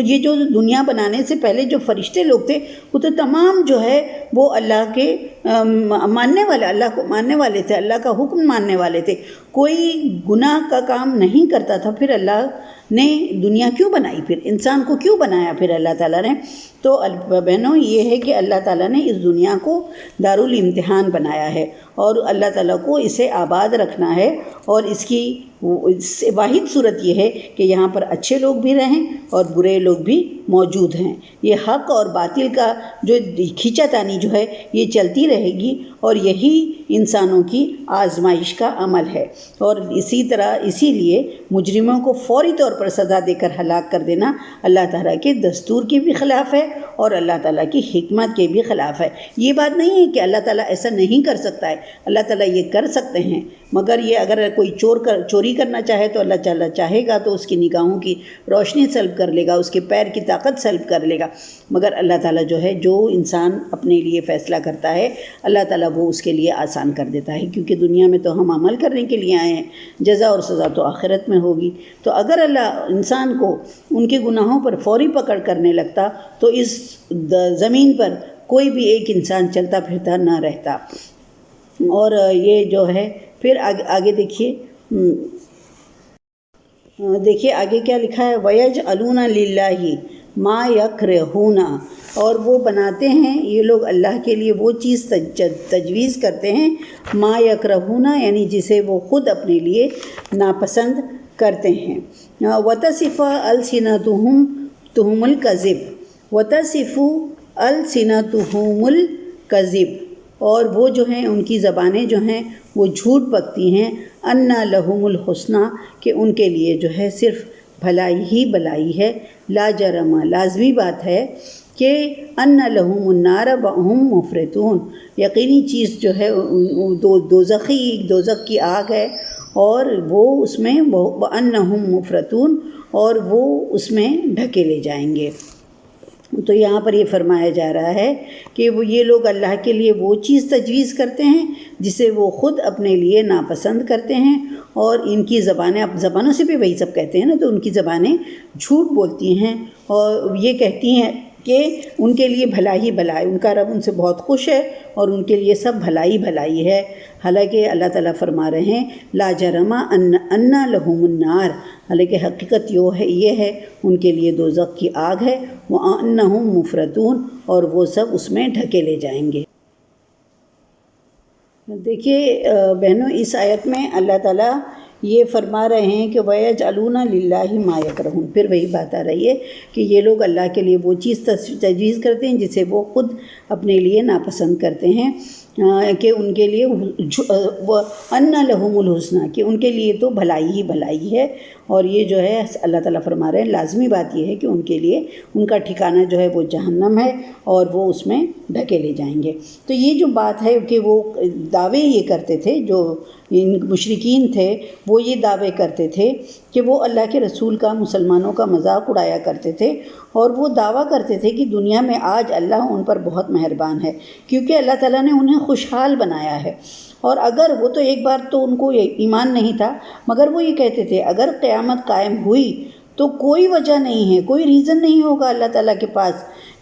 یہ جو دنیا بنانے سے پہلے جو فرشتے لوگ تھے وہ تو تمام جو ہے وہ اللہ کے ماننے والے، اللہ کو ماننے والے تھے، اللہ کا حکم ماننے والے تھے، کوئی گناہ کا کام نہیں کرتا تھا۔ پھر اللہ نے دنیا کیوں بنائی؟ پھر انسان کو کیوں بنایا پھر اللہ تعالیٰ نے؟ تو بہنوں، یہ ہے کہ اللہ تعالیٰ نے اس دنیا کو دارالامتحان بنایا ہے اور اللہ تعالیٰ کو اسے آباد رکھنا ہے، اور اس کی واحد صورت یہ ہے کہ یہاں پر اچھے لوگ بھی رہیں اور برے لوگ بھی موجود ہیں۔ یہ حق اور باطل کا جو کھینچا تانی جو ہے یہ چلتی رہے گی، اور یہی انسانوں کی آزمائش کا عمل ہے۔ اور اسی لیے مجرموں کو فوری طور پر سزا دے کر ہلاک کر دینا اللہ تعالیٰ کے دستور کے بھی خلاف ہے اور اللہ تعالیٰ کی حکمت کے بھی خلاف ہے۔ یہ بات نہیں ہے کہ اللہ تعالیٰ ایسا نہیں کر سکتا ہے، اللہ تعالیٰ یہ کر سکتے ہیں، مگر یہ اگر کوئی چوری کرنا چاہے تو اللہ تعالیٰ چاہے گا تو اس کی نگاہوں کی روشنی سلب کر لے گا، اس کے پیر کی طاقت سلب کر لے گا، مگر اللہ تعالیٰ جو ہے جو انسان اپنے لیے فیصلہ کرتا ہے اللہ تعالیٰ وہ اس کے لیے آسان کر دیتا ہے، کیونکہ دنیا میں تو ہم عمل کرنے کے لیے آئے ہیں، جزا اور سزا تو آخرت میں ہوگی۔ تو اگر اللہ انسان کو ان کے گناہوں پر فوری پکڑ کرنے لگتا تو اس زمین پر کوئی بھی ایک انسان چلتا پھرتا نہ رہتا۔ اور یہ جو ہے پھر آگے دیکھیے آگے کیا لکھا ہے، وَيَجْعَلُونَ لِلَّهِ مَا يَكْرَهُونَ، اور وہ بناتے ہیں یہ لوگ اللہ کے لیے وہ چیز تجویز کرتے ہیں، ما یکرہون یعنی جسے وہ خود اپنے لیے ناپسند کرتے ہیں۔ وَتَصِفُ أَلْسِنَتُهُمُ الْكَذِبَ، وَتَصِفُ أَلْسِنَتُهُمُ الْكَذِبَ، اور وہ جو ہیں ان کی زبانیں جو ہیں وہ جھوٹ بکتی ہیں، اَنَّ لَهُمُ الْحُسْنَى کہ ان کے لیے جو ہے صرف بھلائی ہی بھلائی ہے، لا جرم لازمی بات ہے کہ اَنَّ لَهُمُ النَّارَ وَهُمْ مُفْرِطُونَ یقینی چیز جو ہے دوزخ کی آگ ہے، اور وہ اس میں وَأَنَّهُمْ مُفْرَطُونَ اور وہ اس میں ڈھکے لے جائیں گے۔ تو یہاں پر یہ فرمایا جا رہا ہے کہ وہ یہ لوگ اللہ کے لیے وہ چیز تجویز کرتے ہیں جسے وہ خود اپنے لیے ناپسند کرتے ہیں، اور ان کی زبانیں، اب زبانوں سے بھی وہی سب کہتے ہیں نا، تو ان کی زبانیں جھوٹ بولتی ہیں اور یہ کہتی ہیں کہ ان کے لیے بھلائی بھلائی، ان کا رب ان سے بہت خوش ہے اور ان کے لیے سب بھلائی بھلائی ہے۔ حالانکہ اللہ تعالیٰ فرما رہے ہیں لا جرم ان لہم النار، حالانکہ حقیقت یہ ہے ان کے لیے دوزخ کی آگ ہے، وَأَنَّهُمْ مُفْرَطُونَ، اور وہ سب اس میں ڈھکیلے جائیں گے۔ دیکھیے بہنوں، اس آیت میں اللہ تعالیٰ یہ فرما رہے ہیں کہ وَيَجْعَلُونَ لِلَّهِ مَا يَكْرَهُونَ، پھر وہی بات آ رہی ہے کہ یہ لوگ اللہ کے لیے وہ چیز تجویز کرتے ہیں جسے وہ خود اپنے لیے ناپسند کرتے ہیں، کہ ان کے لیے ان لہم الحسنہ، کہ ان کے لیے تو بھلائی ہی بھلائی ہے، اور یہ جو ہے اللہ تعالیٰ فرما رہے ہیں لازمی بات یہ ہے کہ ان کے لیے ان کا ٹھکانہ جو ہے وہ جہنم ہے اور وہ اس میں ڈھکیلے جائیں گے۔ تو یہ جو بات ہے کہ وہ دعوے یہ کرتے تھے، جو ان مشرکین تھے وہ یہ دعوے کرتے تھے کہ وہ اللہ کے رسول کا، مسلمانوں کا مذاق اڑایا کرتے تھے، اور وہ دعویٰ کرتے تھے کہ دنیا میں آج اللہ ان پر بہت مہربان ہے کیونکہ اللہ تعالیٰ نے انہیں خوشحال بنایا ہے۔ اور اگر وہ تو ایک بار تو ان کو ایمان نہیں تھا، مگر وہ یہ کہتے تھے اگر قیامت قائم ہوئی تو کوئی وجہ نہیں ہے، کوئی ریزن نہیں ہوگا اللہ تعالیٰ کے پاس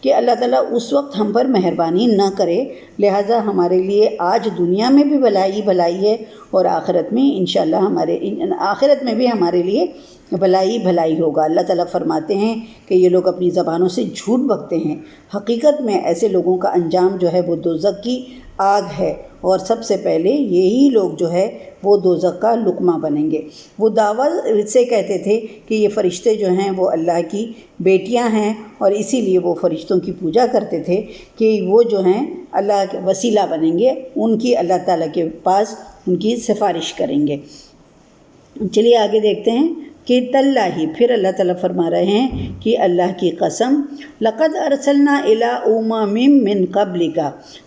کہ اللہ تعالیٰ اس وقت ہم پر مہربانی نہ کرے، لہٰذا ہمارے لیے آج دنیا میں بھی بھلائی بھلائی ہے اور آخرت میں انشاءاللہ آخرت میں بھی ہمارے لیے بھلائی بھلائی ہوگا۔ اللہ تعالیٰ فرماتے ہیں کہ یہ لوگ اپنی زبانوں سے جھوٹ بکتے ہیں، حقیقت میں ایسے لوگوں کا انجام جو ہے وہ دوزخ کی آگ ہے، اور سب سے پہلے یہی لوگ جو ہے وہ دوزخ کا لقمہ بنیں گے۔ وہ دعویٰ سے کہتے تھے کہ یہ فرشتے جو ہیں وہ اللہ کی بیٹیاں ہیں، اور اسی لیے وہ فرشتوں کی پوجا کرتے تھے کہ وہ جو ہیں اللہ کے وسیلہ بنیں گے، ان کی اللہ تعالیٰ کے پاس ان کی سفارش کریں گے۔ چلیے آگے دیکھتے ہیں کہ تاللہ، پھر اللہ تعالیٰ فرما رہے ہیں کہ اللہ کی قسم، لقد ارسلنا الی امم من قبلک،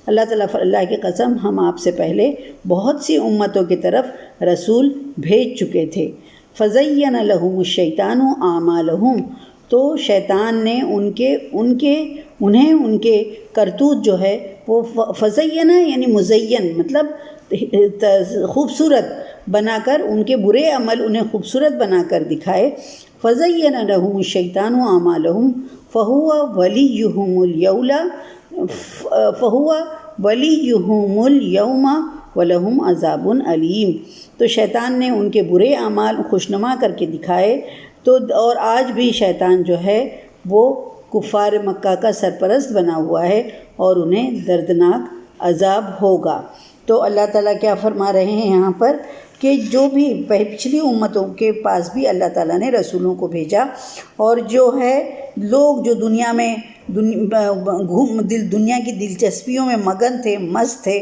اللہ کی قسم ہم آپ سے پہلے بہت سی امتوں کی طرف رسول بھیج چکے تھے۔ فزین لہم الشیطان اعمالہم، تو شیطان نے انہیں ان کے کرتوت جو ہے وہ فزینہ یعنی مزین، مطلب خوبصورت بنا کر، ان کے برے عمل انہیں خوبصورت بنا کر دکھائے۔ فزین لہم الشیطان اعمالہم فہو ولیہم اليوم ولہم عذاب علیم، تو شیطان نے ان کے برے اعمال خوشنما کر کے دکھائے، تو اور آج بھی شیطان جو ہے وہ کفار مکہ کا سرپرست بنا ہوا ہے اور انہیں دردناک عذاب ہوگا۔ تو اللہ تعالیٰ کیا فرما رہے ہیں یہاں پر کہ جو بھی پچھلی امتوں کے پاس بھی اللہ تعالیٰ نے رسولوں کو بھیجا، اور جو ہے لوگ جو دنیا میں دنیا کی دلچسپیوں میں مگن تھے، مست تھے،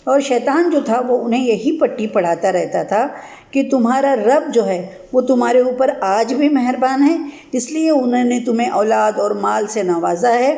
اور شیطان جو تھا وہ انہیں یہی پٹی پڑھاتا رہتا تھا کہ تمہارا رب جو ہے وہ تمہارے اوپر آج بھی مہربان ہے، اس لیے انہوں نے تمہیں اولاد اور مال سے نوازا ہے،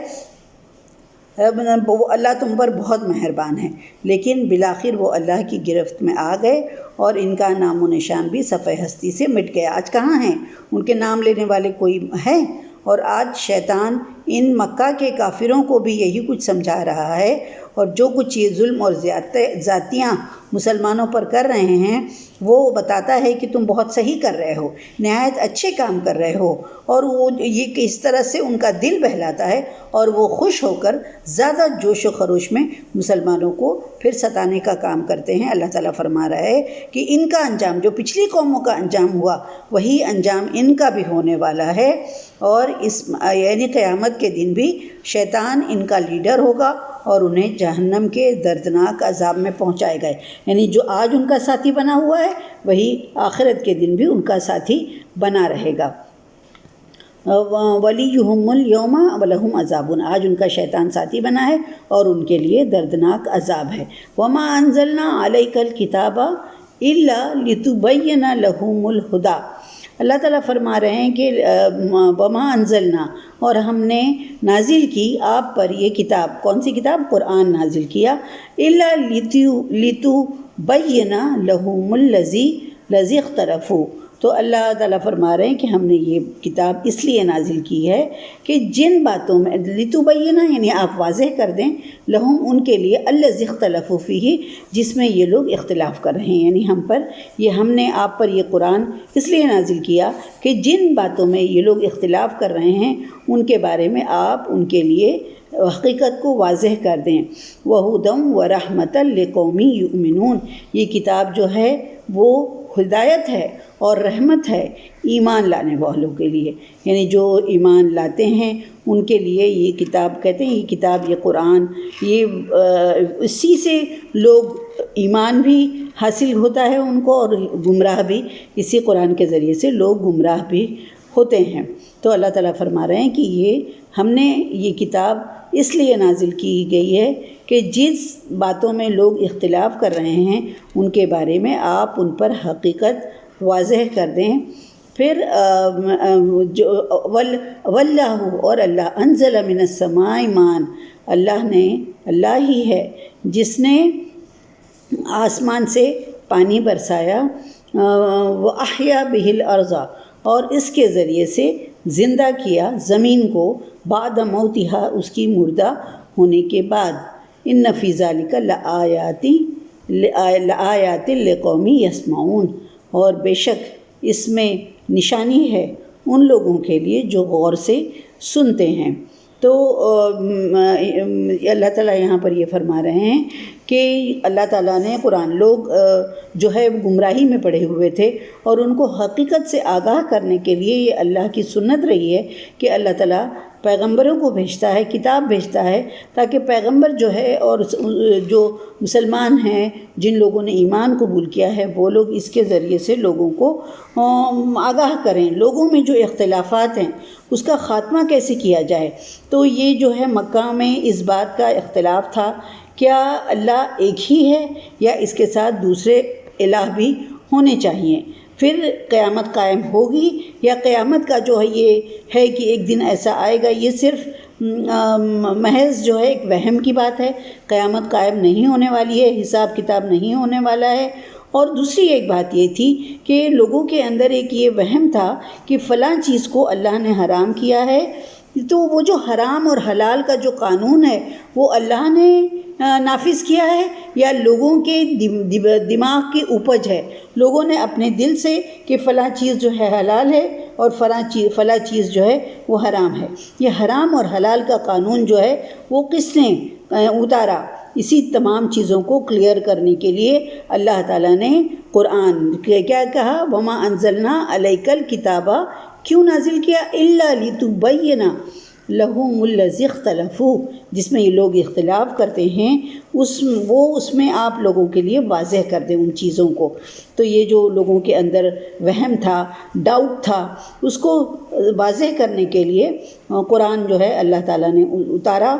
اللہ تم پر بہت مہربان ہے۔ لیکن بالآخر وہ اللہ کی گرفت میں آ گئے اور ان کا نام و نشان بھی صفحہ ہستی سے مٹ گیا۔ آج کہاں ہیں ان کے نام لینے والے؟ کوئی ہے؟ اور آج شیطان ان مکہ کے کافروں کو بھی یہی کچھ سمجھا رہا ہے، اور جو کچھ یہ ظلم اور زیادتیاں مسلمانوں پر کر رہے ہیں وہ بتاتا ہے کہ تم بہت صحیح کر رہے ہو، نہایت اچھے کام کر رہے ہو، اور وہ یہ اس طرح سے ان کا دل بہلاتا ہے اور وہ خوش ہو کر زیادہ جوش و خروش میں مسلمانوں کو پھر ستانے کا کام کرتے ہیں۔ اللہ تعالیٰ فرما رہا ہے کہ ان کا انجام، جو پچھلی قوموں کا انجام ہوا وہی انجام ان کا بھی ہونے والا ہے، اور یعنی قیامت کے دن بھی شیطان ان کا لیڈر ہوگا اور انہیں جہنم کے دردناک عذاب میں پہنچائے گئے۔ یعنی جو آج ان کا ساتھی بنا ہوا ہے وہی آخرت کے دن بھی ان کا ساتھی بنا رہے گا۔ ولیہم اليوم ولہم عذاب، آج ان کا شیطان ساتھی بنا ہے اور ان کے لیے دردناک عذاب ہے۔ وما انزلنا علیک الکتاب الا لتبین لہم الہدی، اللہ تعالیٰ فرما رہے ہیں کہ وما انزلنا، اور ہم نے نازل کی آپ پر یہ کتاب، کون سی کتاب؟ قرآن نازل کیا، الا لتبین لہم الذی اختلفوا، تو اللہ تعالیٰ فرما رہے ہیں کہ ہم نے یہ کتاب اس لیے نازل کی ہے کہ جن باتوں میں لتبینہ یعنی آپ واضح کر دیں لہم ان کے لیے الذی اختلفوا فیہ جس میں یہ لوگ اختلاف کر رہے ہیں، یعنی ہم نے آپ پر یہ قرآن اس لیے نازل کیا کہ جن باتوں میں یہ لوگ اختلاف کر رہے ہیں ان کے بارے میں آپ ان کے لیے حقیقت کو واضح کر دیں۔ وَہُدًى وَرَحْمَةً لِقَوْمٍ يُؤْمِنُونَ یہ کتاب جو ہے وہ ہدایت ہے اور رحمت ہے ایمان لانے والوں کے لیے، یعنی جو ایمان لاتے ہیں ان کے لیے یہ کتاب کہتے ہیں، یہ کتاب، یہ قرآن، یہ اسی سے لوگ ایمان بھی حاصل ہوتا ہے ان کو، اور گمراہ بھی اسی قرآن کے ذریعے سے لوگ گمراہ بھی ہوتے ہیں۔ تو اللہ تعالیٰ فرما رہے ہیں کہ ہم نے یہ کتاب اس لیے نازل کی گئی ہے کہ جس باتوں میں لوگ اختلاف کر رہے ہیں ان کے بارے میں آپ ان پر حقیقت واضح کر دیں۔ پھر واللہ اور اللہ انزل من السماء ماء اللہ ہی ہے جس نے آسمان سے پانی برسایا، وَأَحْيَا بِهِ الْأَرْضَ اور اس کے ذریعے سے زندہ کیا زمین کو، بعد موتها اس کی مردہ ہونے کے بعد۔ ان فی ذلک لآیات لقوم یسمعون اور بے شک اس میں نشانی ہے ان لوگوں کے لیے جو غور سے سنتے ہیں۔ تو اللہ تعالیٰ یہاں پر یہ فرما رہے ہیں کہ اللہ تعالیٰ نے قرآن لوگ جو ہے گمراہی میں پڑے ہوئے تھے اور ان کو حقیقت سے آگاہ کرنے کے لیے یہ اللہ کی سنت رہی ہے کہ اللہ تعالیٰ پیغمبروں کو بھیجتا ہے، کتاب بھیجتا ہے، تاکہ پیغمبر جو ہے اور جو مسلمان ہیں جن لوگوں نے ایمان قبول کیا ہے وہ لوگ اس کے ذریعے سے لوگوں کو آگاہ کریں، لوگوں میں جو اختلافات ہیں اس کا خاتمہ کیسے کیا جائے۔ تو یہ جو ہے مکہ میں اس بات کا اختلاف تھا کیا اللہ ایک ہی ہے یا اس کے ساتھ دوسرے الہ بھی ہونے چاہیے، پھر قیامت قائم ہوگی یا قیامت کا جو ہے یہ ہے کہ ایک دن ایسا آئے گا، یہ صرف محض جو ہے ایک وہم کی بات ہے، قیامت قائم نہیں ہونے والی ہے، حساب کتاب نہیں ہونے والا ہے۔ اور دوسری ایک بات یہ تھی کہ لوگوں کے اندر ایک یہ وہم تھا کہ فلاں چیز کو اللہ نے حرام کیا ہے، تو وہ جو حرام اور حلال کا جو قانون ہے وہ اللہ نے نافذ کیا ہے یا لوگوں کے دماغ کی اپج ہے، لوگوں نے اپنے دل سے کہ فلاں چیز جو ہے حلال ہے اور فلاں چیز جو ہے وہ حرام ہے۔ یہ حرام اور حلال کا قانون جو ہے وہ کس نے اتارا؟ اسی تمام چیزوں کو کلیئر کرنے کے لیے اللہ تعالیٰ نے قرآن کیا کہا، وما انزلنا علیک الکتاب کیوں نازل کیا، الا لتبین لہم الذی اختلفوا جس میں یہ لوگ اختلاف کرتے ہیں اس میں آپ لوگوں کے لیے واضح کر دیں ان چیزوں کو۔ تو یہ جو لوگوں کے اندر وہم تھا، ڈاؤٹ تھا، اس کو واضح کرنے کے لیے قرآن جو ہے اللہ تعالیٰ نے اتارا،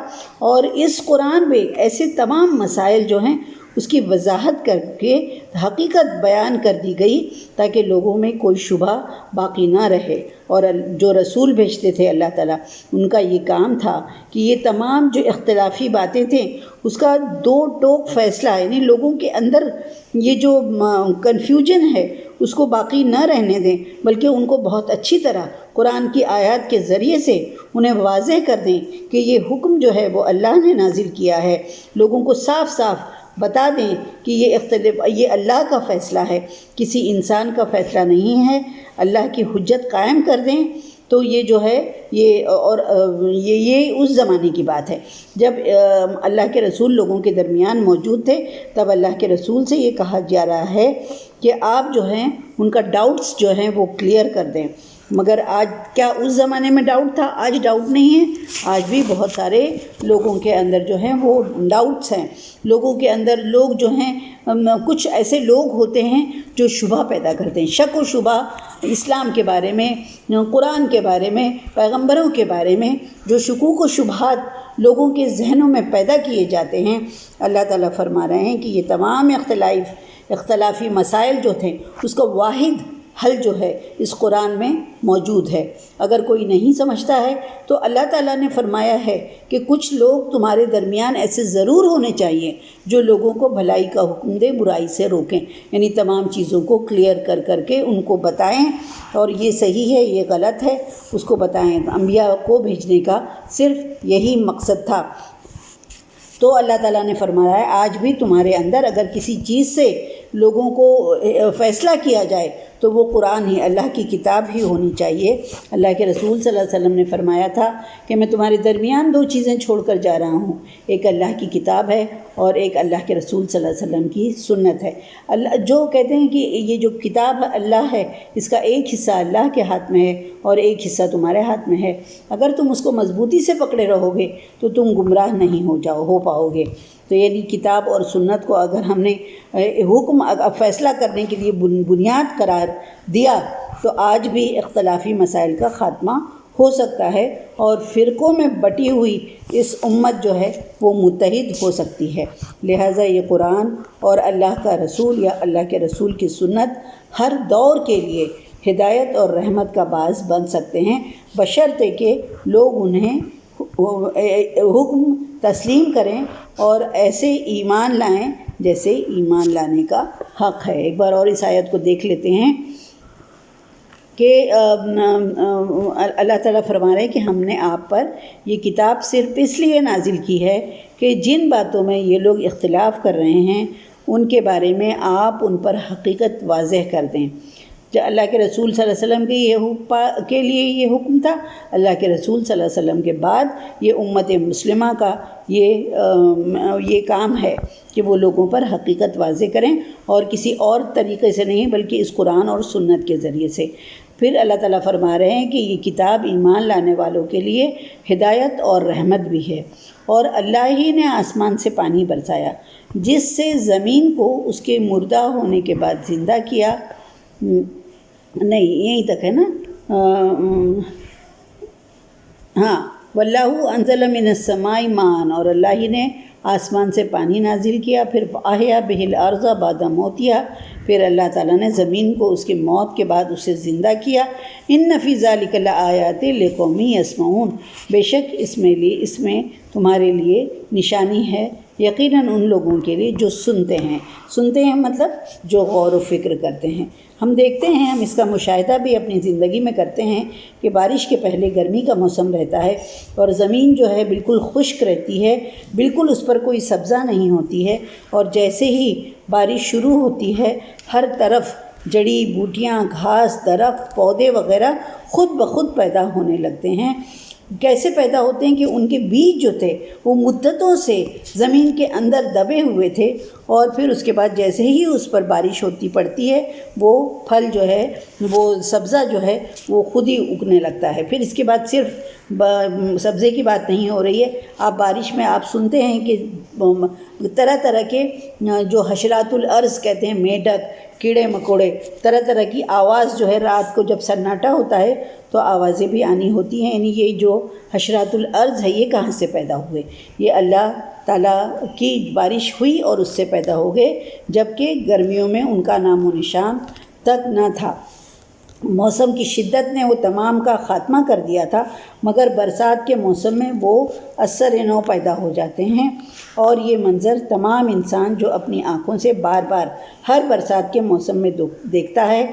اور اس قرآن میں ایسے تمام مسائل جو ہیں اس کی وضاحت کر کے حقیقت بیان کر دی گئی تاکہ لوگوں میں کوئی شبہ باقی نہ رہے۔ اور جو رسول بھیجتے تھے اللہ تعالیٰ ان کا یہ کام تھا کہ یہ تمام جو اختلافی باتیں تھیں اس کا دو ٹوک فیصلہ، یعنی لوگوں کے اندر یہ جو کنفیوژن ہے اس کو باقی نہ رہنے دیں، بلکہ ان کو بہت اچھی طرح قرآن کی آیات کے ذریعے سے انہیں واضح کر دیں کہ یہ حکم جو ہے وہ اللہ نے نازل کیا ہے، لوگوں کو صاف صاف بتا دیں کہ یہ اللہ کا فیصلہ ہے، کسی انسان کا فیصلہ نہیں ہے، اللہ کی حجت قائم کر دیں۔ تو یہ جو ہے یہ اس زمانے کی بات ہے جب اللہ کے رسول لوگوں کے درمیان موجود تھے، تب اللہ کے رسول سے یہ کہا جا رہا ہے کہ آپ جو ہیں ان کا ڈاؤٹس جو ہیں وہ کلیئر کر دیں۔ مگر آج کیا اس زمانے میں ڈاؤٹ تھا؟ آج ڈاؤٹ نہیں ہے، آج بھی بہت سارے لوگوں کے اندر جو ہیں وہ ڈاؤٹس ہیں، لوگوں کے اندر لوگ جو ہیں کچھ ایسے لوگ ہوتے ہیں جو شبہ پیدا کرتے ہیں، شک و شبہ اسلام کے بارے میں، قرآن کے بارے میں، پیغمبروں کے بارے میں جو شکوک و شبہات لوگوں کے ذہنوں میں پیدا کیے جاتے ہیں۔ اللہ تعالیٰ فرما رہے ہیں کہ یہ تمام اختلافی مسائل جو تھے اس کا واحد حل جو ہے اس قرآن میں موجود ہے۔ اگر کوئی نہیں سمجھتا ہے تو اللہ تعالیٰ نے فرمایا ہے کہ کچھ لوگ تمہارے درمیان ایسے ضرور ہونے چاہیے جو لوگوں کو بھلائی کا حکم دے، برائی سے روکیں، یعنی تمام چیزوں کو کلیئر کر کے ان کو بتائیں، اور یہ صحیح ہے یہ غلط ہے اس کو بتائیں۔ انبیاء کو بھیجنے کا صرف یہی مقصد تھا۔ تو اللہ تعالیٰ نے فرمایا ہے آج بھی تمہارے اندر اگر کسی چیز سے لوگوں کو فیصلہ کیا جائے تو وہ قرآن ہی، اللہ کی کتاب ہی ہونی چاہیے۔ اللہ کے رسول صلی اللہ علیہ وسلم نے فرمایا تھا کہ میں تمہارے درمیان دو چیزیں چھوڑ کر جا رہا ہوں، ایک اللہ کی کتاب ہے اور ایک اللہ کے رسول صلی اللہ علیہ وسلم کی سنت ہے۔ اللہ جو کہتے ہیں کہ یہ جو کتاب اللہ ہے اس کا ایک حصہ اللہ کے ہاتھ میں ہے اور ایک حصہ تمہارے ہاتھ میں ہے، اگر تم اس کو مضبوطی سے پکڑے رہو گے تو تم گمراہ نہیں ہو پاؤ گے۔ تو یعنی کتاب اور سنت کو اگر ہم نے حکم فیصلہ کرنے کے لیے بنیاد قرار دیا تو آج بھی اختلافی مسائل کا خاتمہ ہو سکتا ہے اور فرقوں میں بٹی ہوئی اس امت جو ہے وہ متحد ہو سکتی ہے۔ لہٰذا یہ قرآن اور اللہ کا رسول یا اللہ کے رسول کی سنت ہر دور کے لیے ہدایت اور رحمت کا باعث بن سکتے ہیں، بشرطے کہ لوگ انہیں حکم تسلیم کریں اور ایسے ایمان لائیں جیسے ایمان لانے کا حق ہے۔ ایک بار اور اس آیت کو دیکھ لیتے ہیں کہ اللہ تعالیٰ فرما رہے ہیں کہ ہم نے آپ پر یہ کتاب صرف اس لیے نازل کی ہے کہ جن باتوں میں یہ لوگ اختلاف کر رہے ہیں ان کے بارے میں آپ ان پر حقیقت واضح کر دیں۔ جو اللہ کے رسول صلی اللہ علیہ وسلم کے لیے یہ حکم تھا، اللہ کے رسول صلی اللہ علیہ وسلم کے بعد یہ امت مسلمہ کا یہ کام ہے کہ وہ لوگوں پر حقیقت واضح کریں اور کسی اور طریقے سے نہیں بلکہ اس قرآن اور سنت کے ذریعے سے۔ پھر اللہ تعالیٰ فرما رہے ہیں کہ یہ کتاب ایمان لانے والوں کے لیے ہدایت اور رحمت بھی ہے، اور اللہ ہی نے آسمان سے پانی برسایا جس سے زمین کو اس کے مردہ ہونے کے بعد زندہ کیا۔ نہیں یہیں تک ہے نا، ہاں، واللہ انزل من السماء ماء، اور اللہ ہی نے آسمان سے پانی نازل کیا، پھر احیا بہ الارض بعد موتہا، پھر اللہ تعالیٰ نے زمین کو اس کے موت کے بعد اسے زندہ کیا۔ ان فی ذلک لآیات لقوم یسمعون، بے شک اس میں تمہارے لیے نشانی ہے یقیناً ان لوگوں کے لیے جو سنتے ہیں مطلب جو غور و فکر کرتے ہیں۔ ہم دیکھتے ہیں، ہم اس کا مشاہدہ بھی اپنی زندگی میں کرتے ہیں کہ بارش کے پہلے گرمی کا موسم رہتا ہے اور زمین جو ہے بالکل خشک رہتی ہے، بالکل اس پر کوئی سبزہ نہیں ہوتی ہے، اور جیسے ہی بارش شروع ہوتی ہے ہر طرف جڑی بوٹیاں، گھاس، درخت، پودے وغیرہ خود بخود پیدا ہونے لگتے ہیں۔ کیسے پیدا ہوتے ہیں کہ ان کے بیج جو تھے وہ مدتوں سے زمین کے اندر دبے ہوئے تھے، اور پھر اس کے بعد جیسے ہی اس پر بارش پڑتی ہے وہ پھل جو ہے، وہ سبزہ جو ہے وہ خود ہی اگنے لگتا ہے۔ پھر اس کے بعد صرف سبزے کی بات نہیں ہو رہی ہے، آپ بارش میں آپ سنتے ہیں کہ طرح طرح کے جو حشرات الارض کہتے ہیں، میڈک، کیڑے مکوڑے، طرح طرح کی آواز جو ہے، رات کو جب سناٹا ہوتا ہے تو آوازیں بھی آنی ہوتی ہیں۔ یعنی یہ جو حشرات الارض ہے یہ کہاں سے پیدا ہوئے؟ یہ اللہ تعالیٰ کی بارش ہوئی اور اس سے پیدا ہو گئے، جبکہ گرمیوں میں ان کا نام و نشان تک نہ تھا۔ موسم کی شدت نے وہ تمام کا خاتمہ کر دیا تھا، مگر برسات کے موسم میں وہ اثر نو پیدا ہو جاتے ہیں، اور یہ منظر تمام انسان جو اپنی آنکھوں سے بار بار ہر برسات کے موسم میں دیکھتا ہے،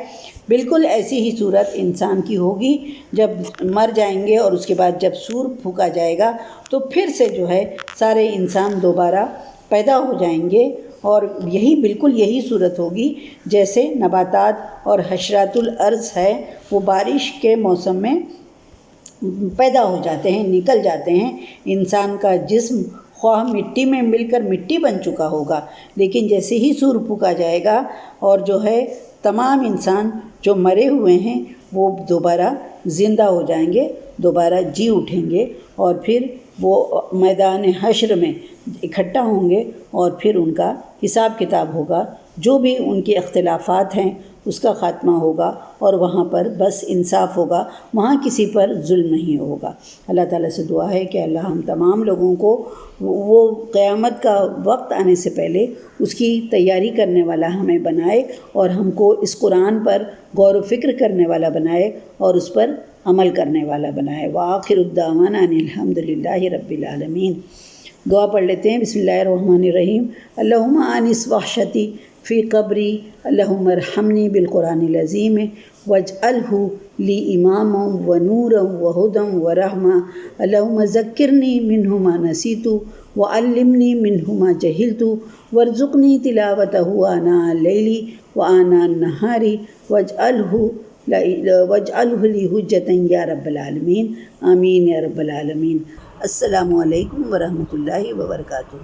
بالکل ایسی ہی صورت انسان کی ہوگی جب مر جائیں گے، اور اس کے بعد جب سور پھونکا جائے گا تو پھر سے جو ہے سارے انسان دوبارہ پیدا ہو جائیں گے، اور بالکل یہی صورت ہوگی جیسے نباتات اور حشرات الارض ہے وہ بارش کے موسم میں پیدا ہو جاتے ہیں، نکل جاتے ہیں۔ انسان کا جسم خواہ مٹی میں مل کر مٹی بن چکا ہوگا، لیکن جیسے ہی سور پھونکا جائے گا اور جو ہے تمام انسان جو مرے ہوئے ہیں وہ دوبارہ زندہ ہو جائیں گے، دوبارہ جی اٹھیں گے، اور پھر وہ میدان حشر میں اکٹھا ہوں گے، اور پھر ان کا حساب کتاب ہوگا۔ جو بھی ان کے اختلافات ہیں اس کا خاتمہ ہوگا اور وہاں پر بس انصاف ہوگا، وہاں کسی پر ظلم نہیں ہوگا۔ اللہ تعالیٰ سے دعا ہے کہ اللہ ہم تمام لوگوں کو وہ قیامت کا وقت آنے سے پہلے اس کی تیاری کرنے والا ہمیں بنائے اور ہم کو اس قرآن پر غور و فکر کرنے والا بنائے اور اس پر عمل کرنے والا بنائے۔ وآخر الدعوانا ان الحمد للہ رب العالمین۔ دعا پڑھ لیتے ہیں۔ بسم اللہ الرحمن الرحیم۔ اللہم آنس وحشتی فی قبری، اللہم ارحمنی بالقرآن العظیم واجعلہ لی اماما ونورا وہدا ورحمہ، اللہم ذکرنی منہ ما نسیت وعلمنی منہ ما جہلت وارزقنی تلاوتہ آناء اللیل وآناء النہار واجعلہ لی حجۃ یا رب العالمین، آمین یا رب العالمین۔ السلام علیکم ورحمۃ اللہ وبرکاتہ۔